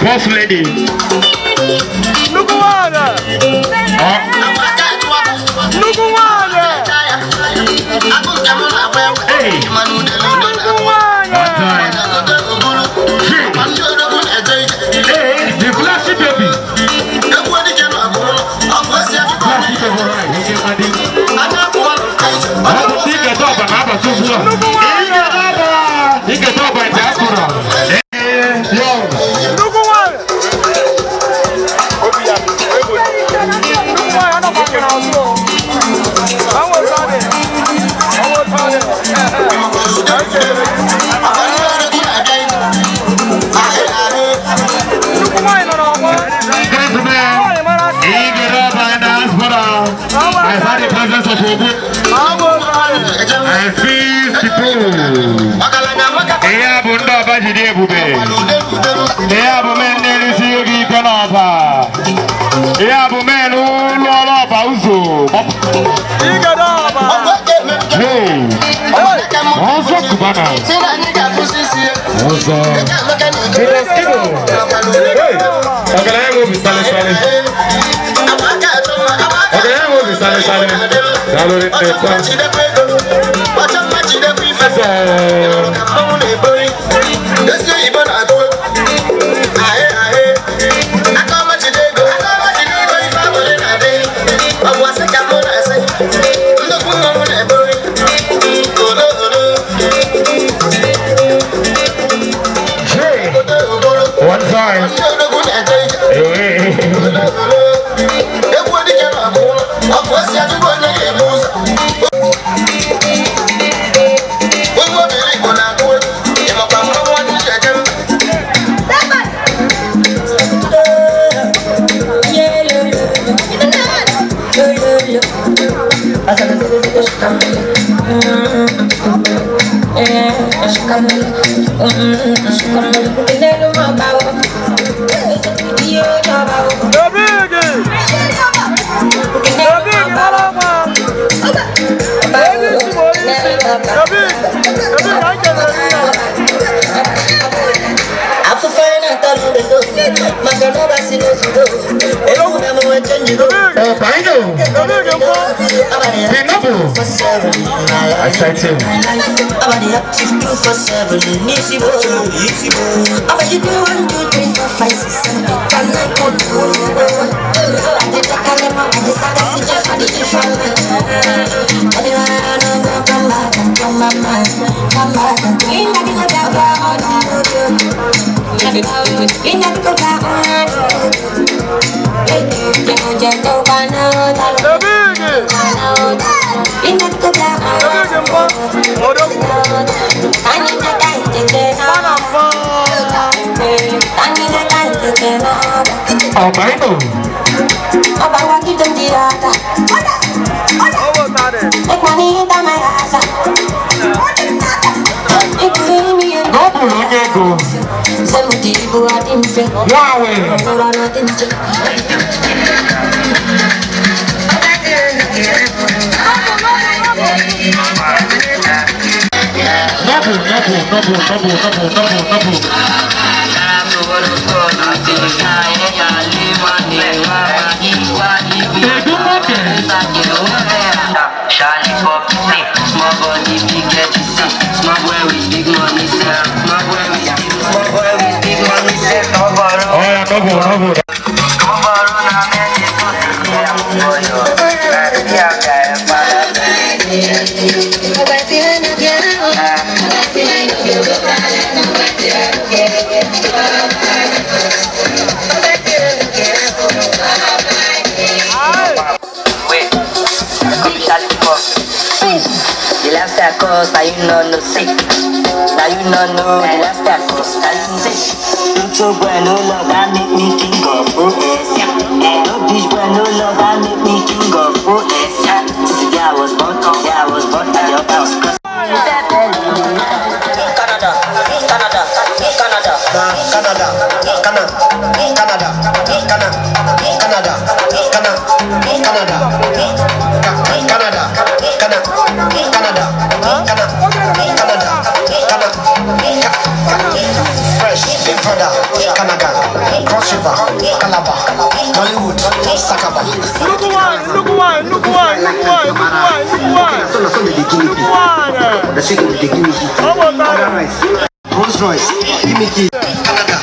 Boss lady. Look water. Look water. Hey. The flashy baby. I had the presence of Ogu. I feel people. Eya bunda baji de bube. Eya bumen neli siyogi konopa. Eya bumen ulolo pauzo. Hey. Ozo kubana. Ozo. Hey. Ogala ego bisale sale. One time. I try to. I'm the active 247. Easy boy, easy boy. I'm the 1, 2, 3, 4, 5, 6, 7, 8, 9, 10. I did the calendar, I just had to see just for the different. Anyway, I don't go come back and come back, come back and clean the dinner down. In the go back on. Just go banana. In the go back on. Oh, Bible. The lifestyle cost, now you know sick. Now you know the lifestyle cost, now you sick. No boy, no love, that make me king of OS. No bitch boy, no love, that make me king of OS. Since I was born, at the upper house. Fresh, Big Brother, Canada, Cross River, Calabar, Hollywood, Sakaba. Rolls Royce, give me key. Canada.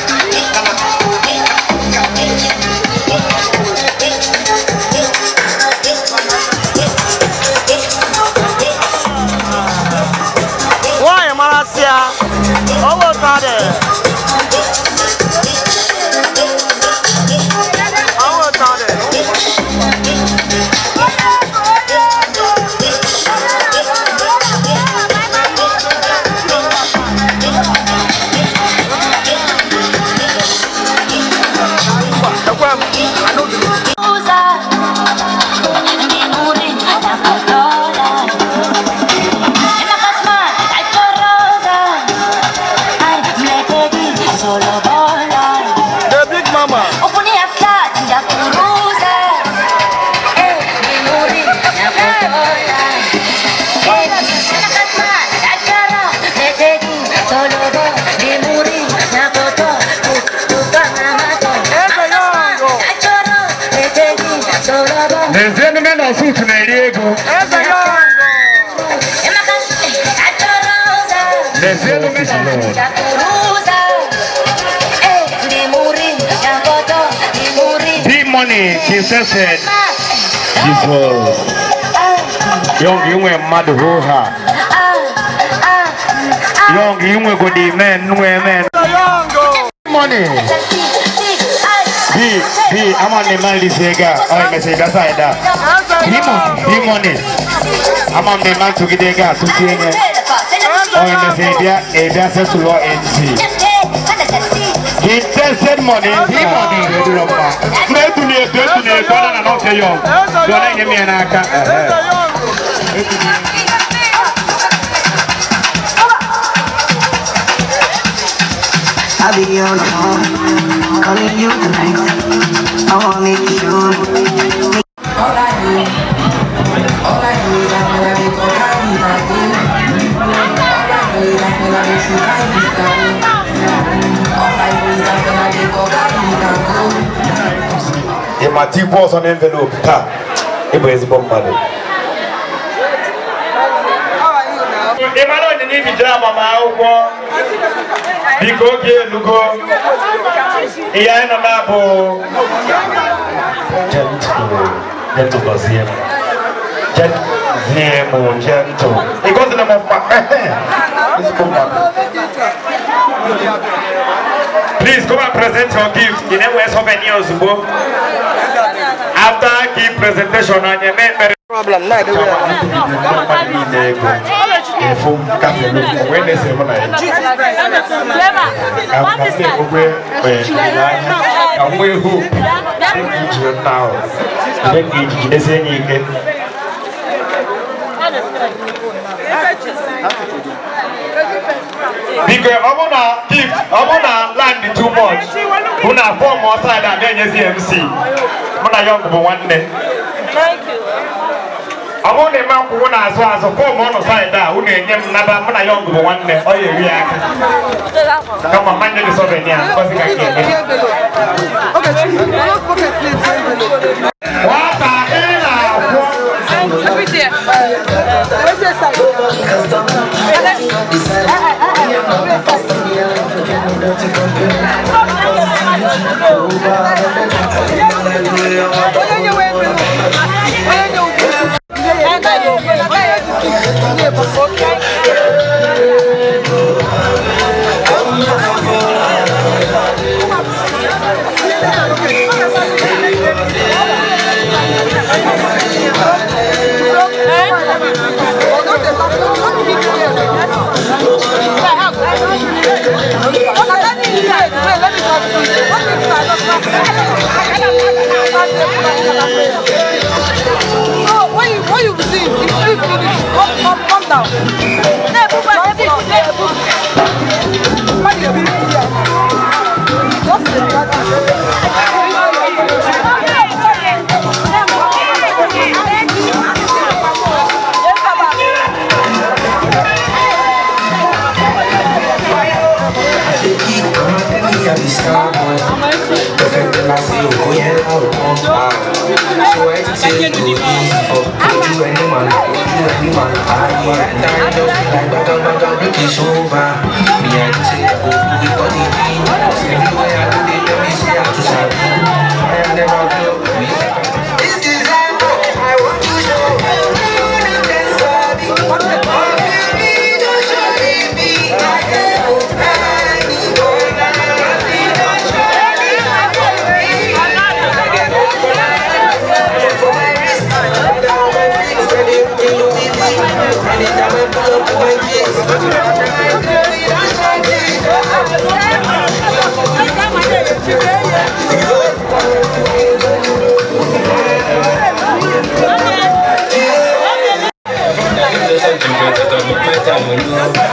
Why am I here? Oh, The gentleman of suit in Diego. The gentleman of money, he said, Jesus. Young, you were mad who her. Young, you were good men, women. Money. I'm on the man this year. Oh, I say that's right. He money. I'm on the man to get the gas to see it. Oh, I say that's a law NC. He tested money. He money. Let me and not say young. Don't give me an account. I'll be on the phone, calling you tonight. I wanna make you sure. All I do is I feel like it's okay, my thing. All I do is I feel like it's okay, all I do is I feel like it's okay, if my team was on envelope, it was a bomb. If I don't need to jam on my own, because you go, yeah, no mabo. Gentle, gentle. It goes in the mouth. Please come and present your gift. You know where so many years ago. After gift presentation, and you make problem. No, when they say, because I wanna give, I wanna land too much. I wanna form more side and then you see MC. I wanna young for one day. Thank you. I want a man who wanna as well as a form on the side that who name never when I young for one day. Oh, you react. Come on, man, this over here. What the hell? Where's your side? a the star boy. Perfect when I say, oh yeah, so I to say it go easy for you any man, ah yeah. And I just be like baga, look it's over. Me I just say I go do it all the thing. Cause everywhere I go they tell me say I to sabi. I am never grow. This design I want to show. You can sabi. What the fuck you need to show me? I can't find it.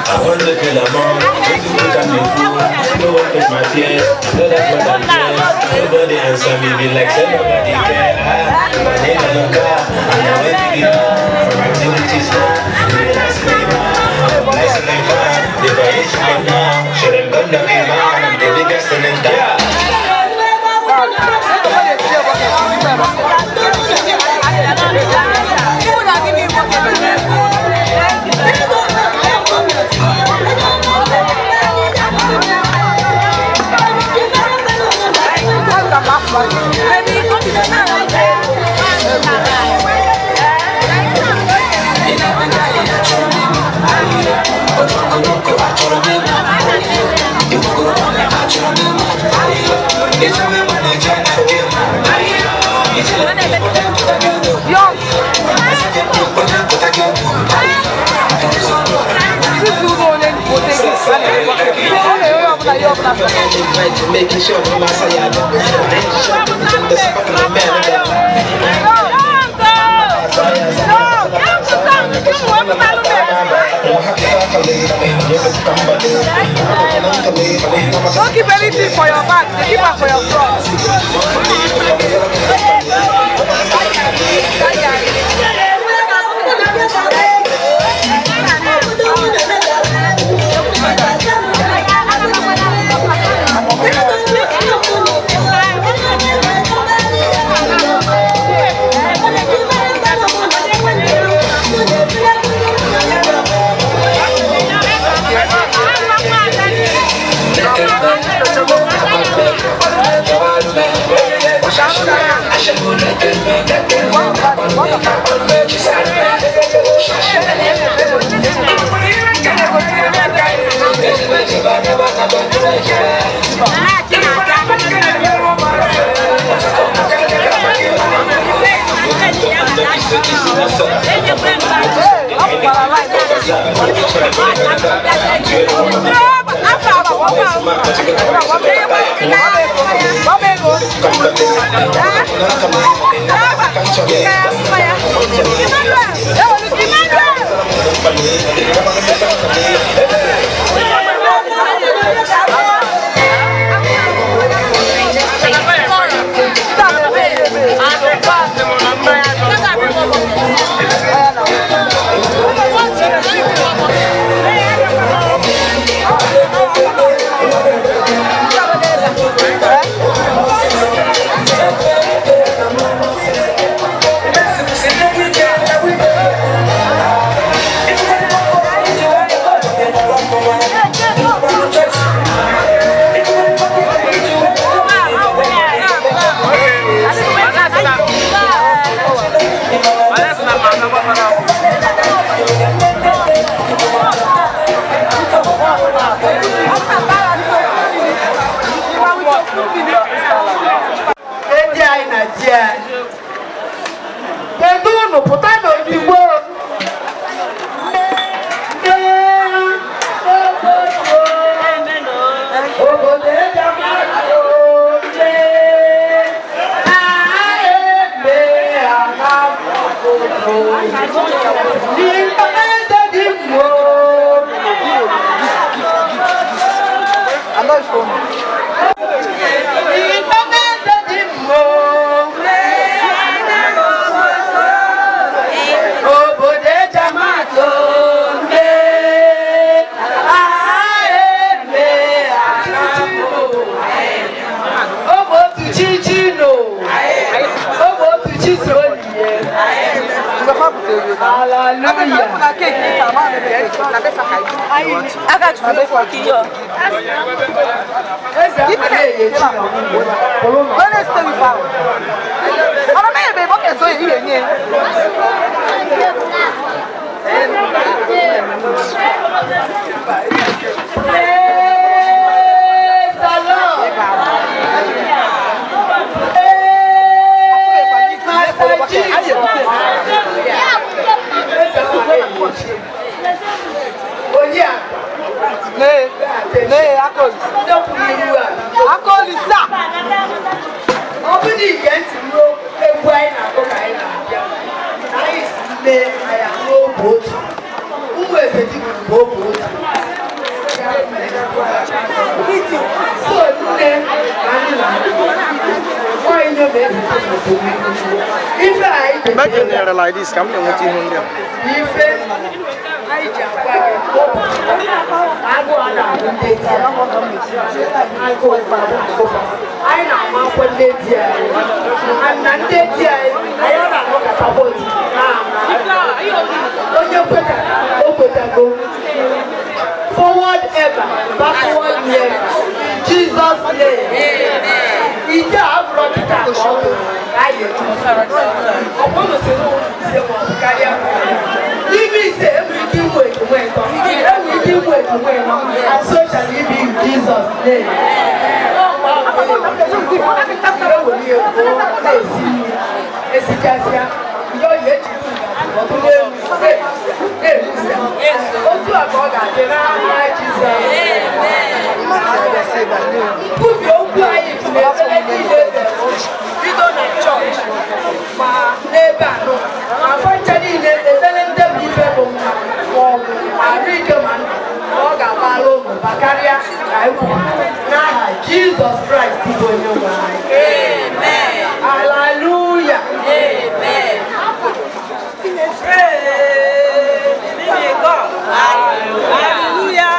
I want to feel among no one face my fears. No, that's what I'm fears. Nobody answer me, be like, say nobody care. My name is no car, and now I pick it up. From activities now, they ask me now. Nice and fun, they buy it right now. Should have gone to be man, I'm the biggest in town. Making sure my side don't keep anything for your back, keep it for your front. Imagine like this, come here, what you do? Forward ever, backward never. Jesus' name. And so shall it be in Jesus' name. Jesus Christ, amen. Hallelujah. Amen. Praise God. Hallelujah.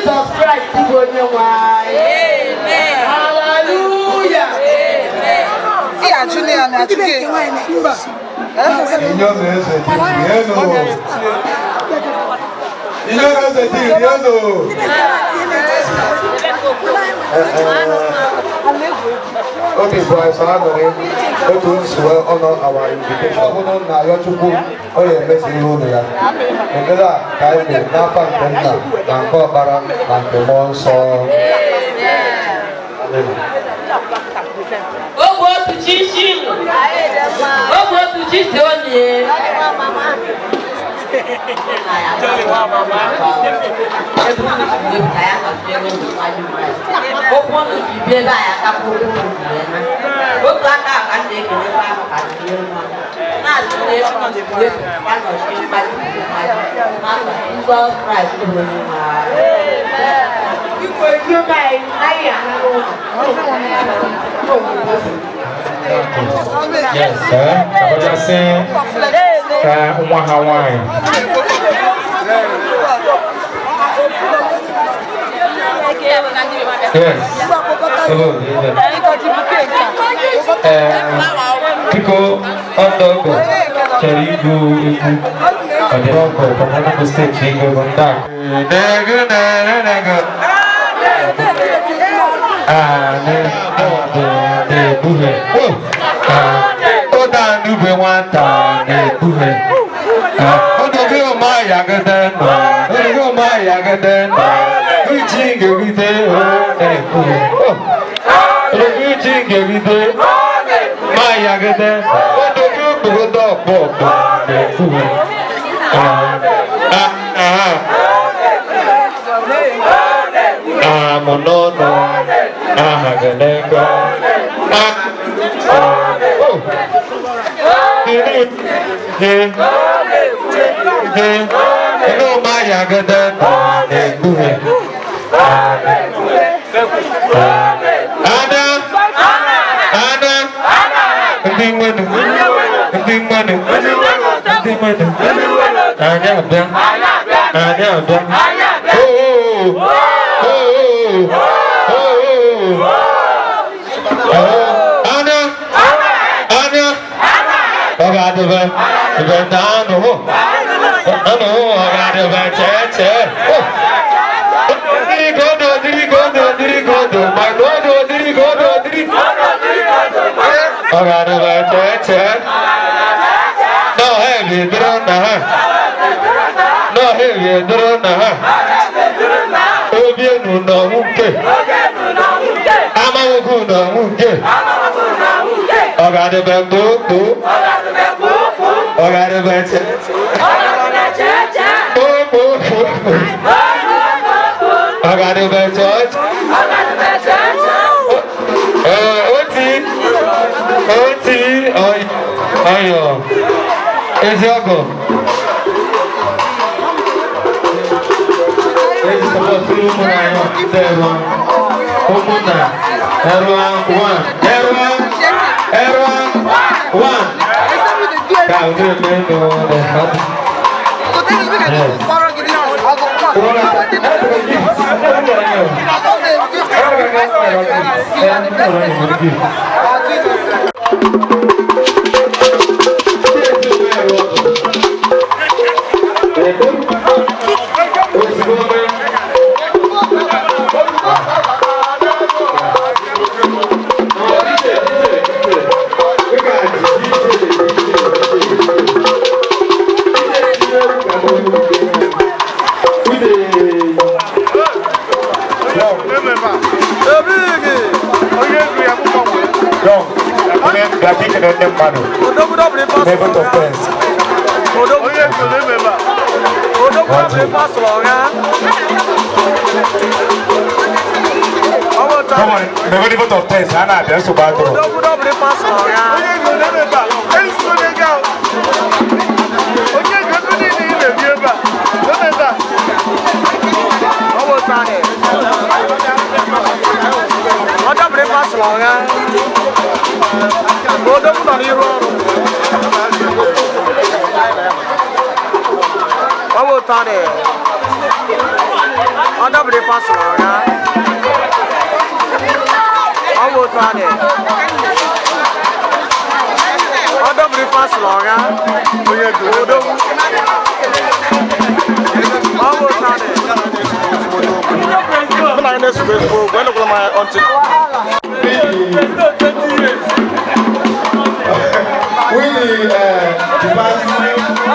Jesus Christ, amen. Hallelujah. Okay, boys, I'm going to honor our invitation. Ogechukwu, oye mesi ihu ya. Ekele a ka anyị mere n'afọ nke nna na nke ọkpara na nke mmụọ nsọ. Ogwe otu chi isi Igbo. Ogwe otu chi si onye. Yes, sir. What you saying? One Hawaii. Yes. Pico on the Cheribu Adongo from another state, Jingo Gondak.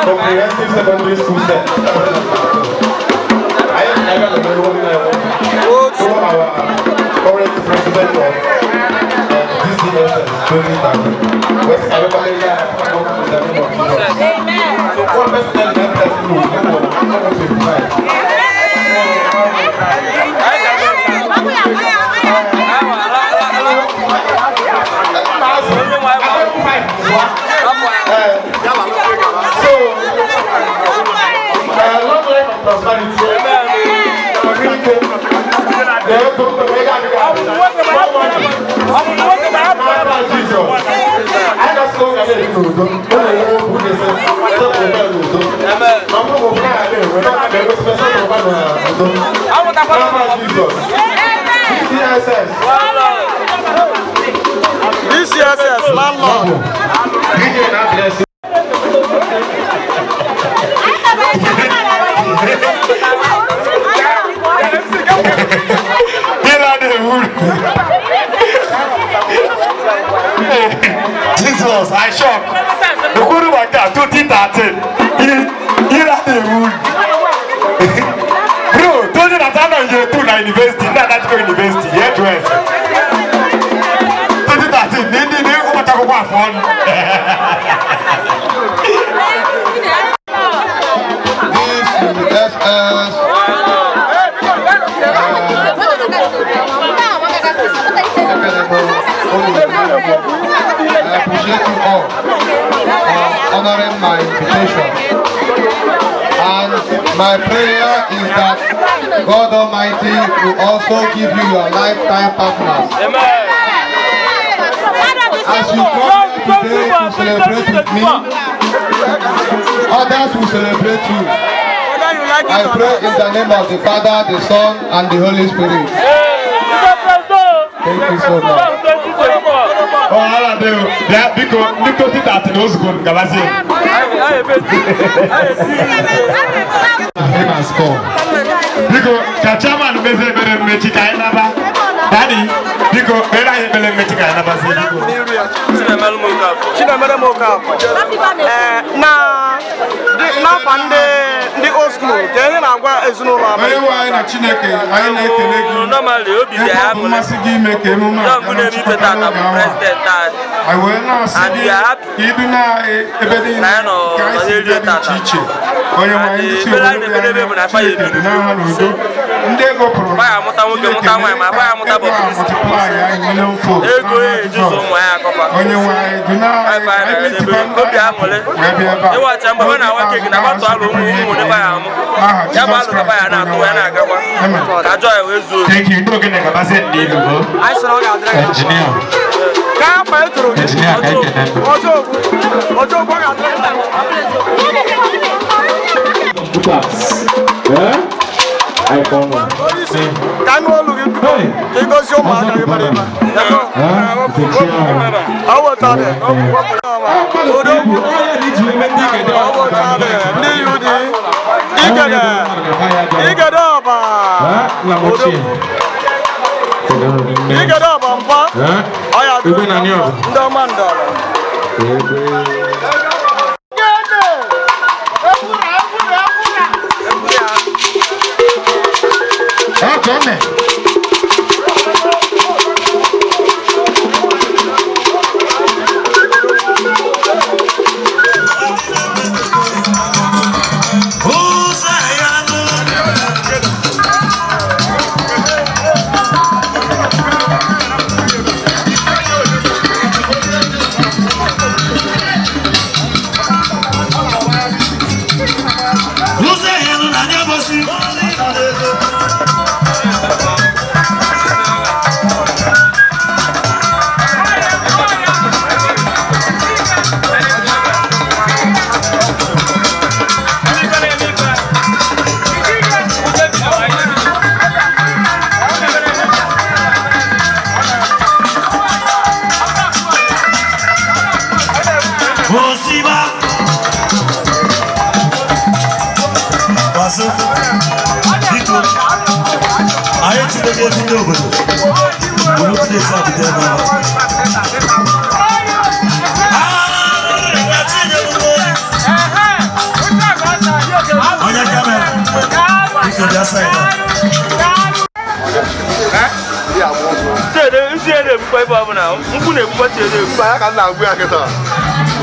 Comprehensive secondary school set. I am so our current president of this DSS, 20,000. West Alabama, so one person that has to know, long life of prosperity. DCSS, landlord. Jesus, I shocked. The good one got 2013. Here are the wood. Bro, told you that I'm not here to university. Not that go university. Yeah, 2013. They go talk about fun. I appreciate you all for honoring my invitation. And my prayer is that God Almighty will also give you your lifetime partners. As you come today to celebrate with me, others will celebrate you. I pray in the name of the Father, the Son, and the Holy Spirit. Thank you so much. Oh, I do. That because that knows good. Because Kachaman Beze Mechikainaba, Daddy, because Bela Mechikainaba. Now, the old school, then I'm going to know about it. Thank you.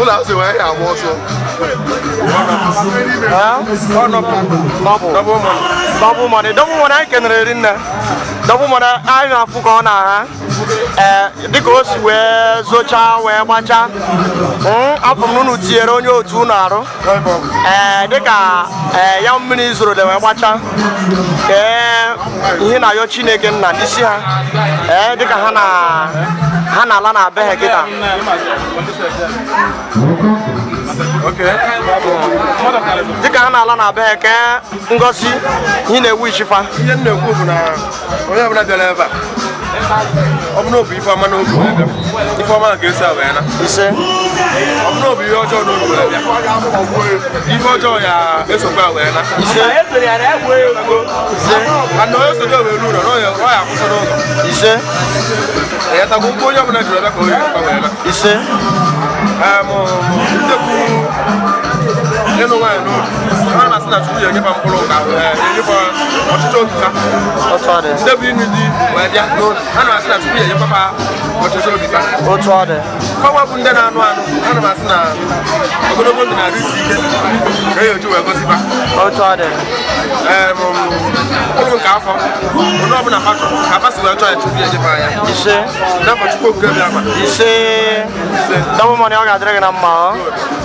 Una se va a Double money. I can read in there. Double money. I know Fugona. Because we're Zocha, we're Macha. I'm from Nunu Tieronio to Naro. They got young minister, they were Macha. Hina Yochinagan, Nadisia. They got Hana Lana Behekita. Okay. The Ghana Lana Beck, Ngosi, in a wish if I didn't know whatever I deliver. I'm no before man, if I'm a guest, he said, I'm no beyond your before joy, it's a bad way. He said, I know it's a job, he said, I have to go up and he said,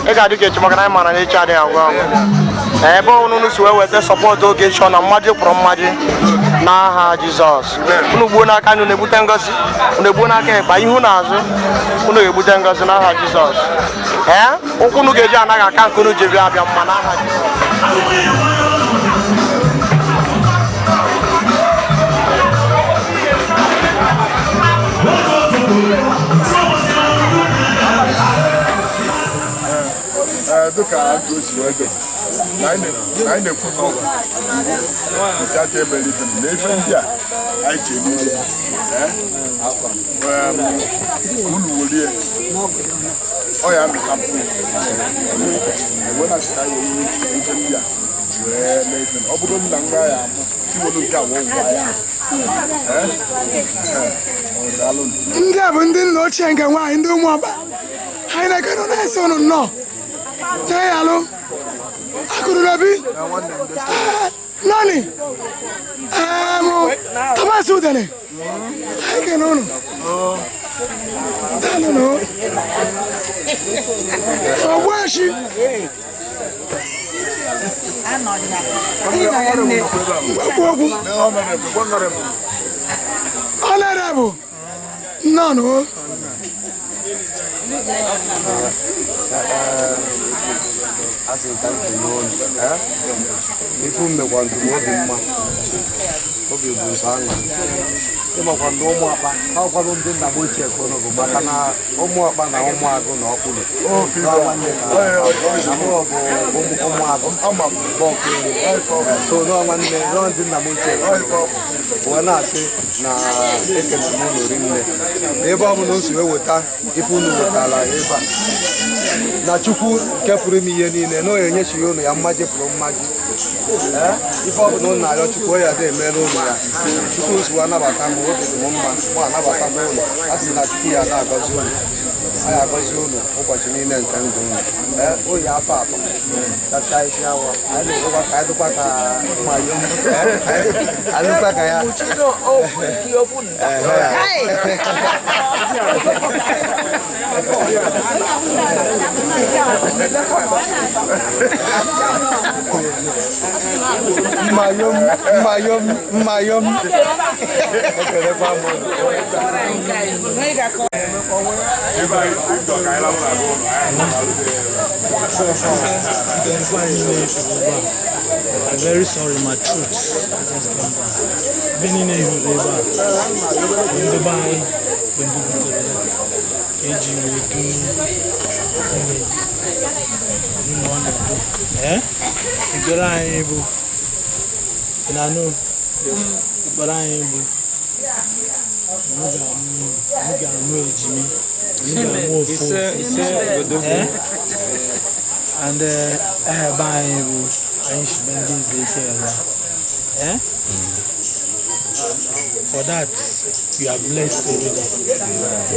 I got to get to my man and each other. Everyone knows where they support OKECHUKWU and magic from magic. Nah, Jesus. Unubuna can Nebutangos, Unubuna can buy you Nazo, Unubutangos and Aha Jesus. Eh? Okunugeja can't go to Jivia Manaha. Look at those weather. Nine put over. Is that a belief in Nathan? Yeah, I came in. Oh, yeah, when I started in India, where Nathan, Obugon Langaya, he will look at one wire. India, when they not change and why in the Maba. I can't answer no. Hey, hello. I could have been. Nani. Tomaso, then. I can know. I don't know. Oh, where is she? I'm not honorable. No. As in time to know, if you want to know him, probably will sang. If I want no more, how far on the Amaechi Makana, or more about our Mago, no, so no one may run in Amaechi. When I say, now, they can move in there. Everyone knows where we are, if you know what I like. Na Chukwu kepụrụ m ihe niile na onye nyechiri unu ya mmaji pụrụ mmaji ife ọ bụla na arịọ Chukwu ya dị emere ụlọ ya Chukwu nsogbu anabata m obi dị m mma mụ anabata m ụlọ a sị na Chukwu ya na-agọzi ụlọ a ya agọzi ụlọ ụbọchị niile nke ndụ ụlọ oyi afọ atọ tacha isi awọ anyị na-edokwa ka anyị dụkwa ka mmayo anyị dụkwa ka ya Mayom. I'm very sorry, my truth just came down. Been in a river. In Dubai, when you go to KG, you get able. And I know, but I am able. And I have buying for that, you are blessed already.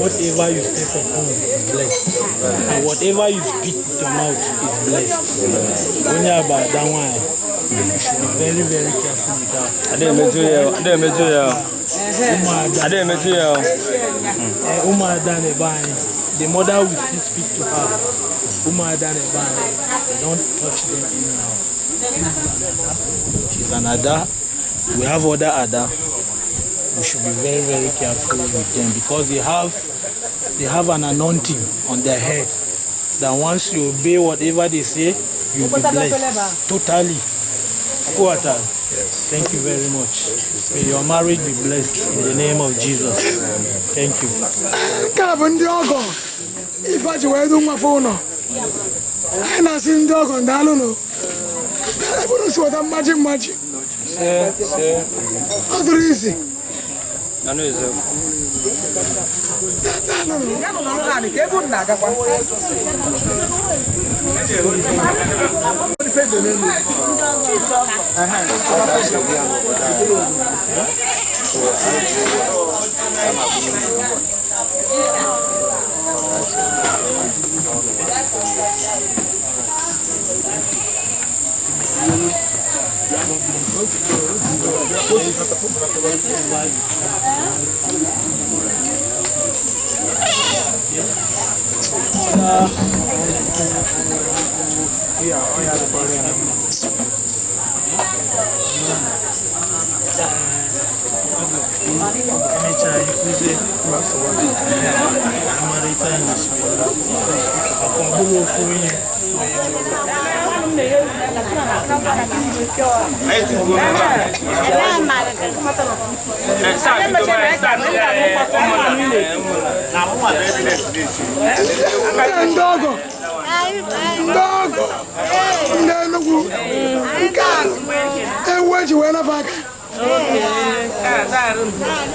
Whatever you step upon is blessed. And whatever you speak with your mouth is blessed. When you are about that one, you should be very, very careful with that. I didn't measure you. I didn't measure you. I didn't measure you. The mother will still speak to her. Don't touch them anyhow. She's an Ada. We have other Ada. We should be very, very careful with them because they have an anointing on their head that once you obey whatever they say, you'll be blessed totally. Yes. Thank you very much. May your marriage be blessed in the name of Jesus. Thank you. If I do my phone, and I see the dog on the Aluno, I wouldn't see what I'm magic. How easy. I know it's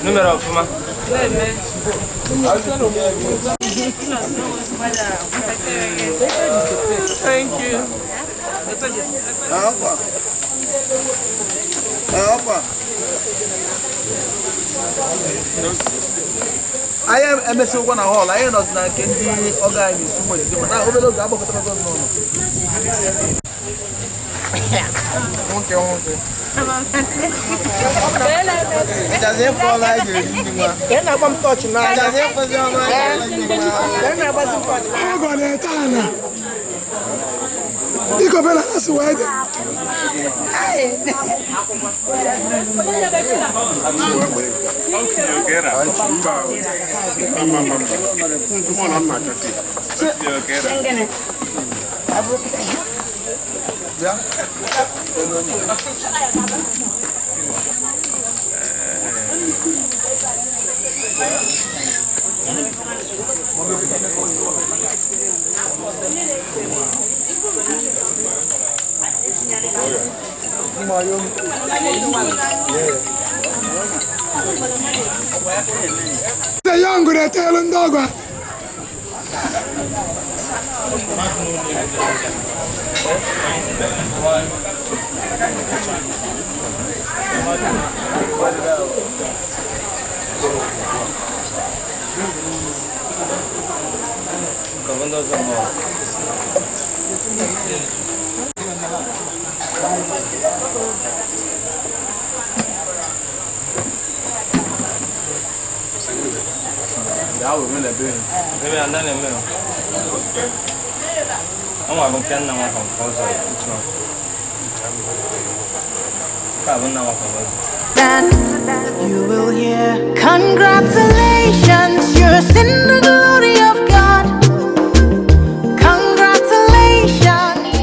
número fuma. Thank you. I am MSO one hall. I am not can be organized so much. But I overlook about the it doesn't fall like you. Then I won't touch now. It doesn't fall like then I wasn't touching. I'm going to Tana. You go better as well. The young girl telling dog. You will hear, congratulations, you're in the glory of God. Congratulations.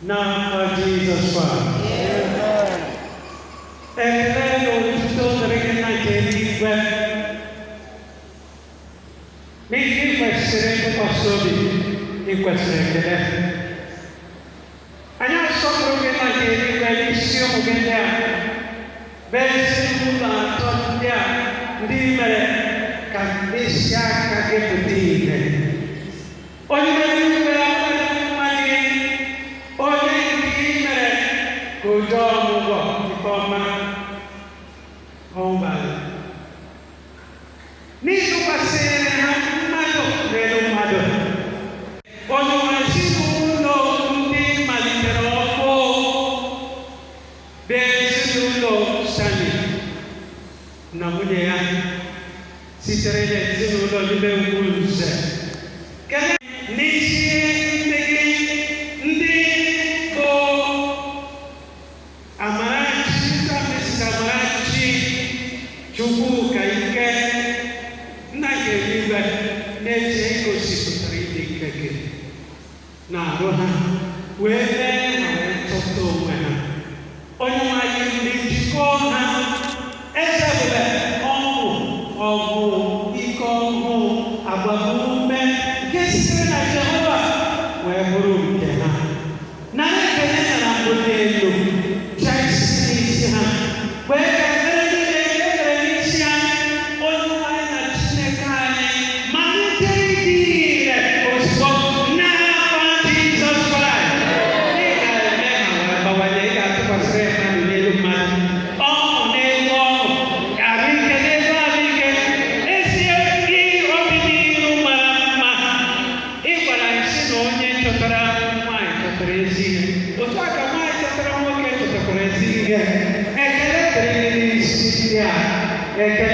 Now for Jesus Christ. Ekele n'otuto dịrị gị na nke eluigwe. N'ihi ị kwesịrị ntụkwasị obi, ị kwesịrị ekele. Anyị asọpụrụ gị na nke eluigwe n'isi ụmụ gị ndị a, bụ ezinụlọ atọ ndị a ndị mere ka mkpịsị aka gị pụta ìhè. Onye eluigwe akwado mma gị, onye nke ị mere ka ụjọ ọgwụgwọ nke ọma ọmụbara. N'ịtụkwasịrị ha mmadụ n'elu mmadụ, onye nwazi ụlọ ndị malitere ọkụ bụ ezinụlọ Sani na nwunye ya sitere n'ezinụlọ n'ime Nze. N'isi ndị bụ Amaechi, Amaechi Chukwu ka ike nna nke eluigwe na-eche igosipụtara ịdị ike gị na-arụ ha wee mee ma wee chọta onwe ha. Onye nwanyị ndị njikọ ha ezebube ọgwụ ike ọhụụ agbamume nke sitere na Jehova wee bụrụ nke ha. Na ekele na mbuli elu chaisi n'isi ha wee ka ekele niile ekele n'isi anyị. Onye nwanyị na Chineke anyị malite ịdị ire ozugbo n'afa Jizọs Kraịst. Ị ga-eme ha wee bawanye, ị ga-atụkwasị ha n'elu mmadụ, ọṅụ n'elu ọṅụ, ahụike n'elu ahụike, ezie obi n'iru mara mma. Ị gwara isi na onye chọtara nwaanyị chọtara ezi ihe, otu a ka nwaanyị chọtara nwoke chọtakwara ezi ihe. Ekele dịrị gị n'isi ndị a. Ekele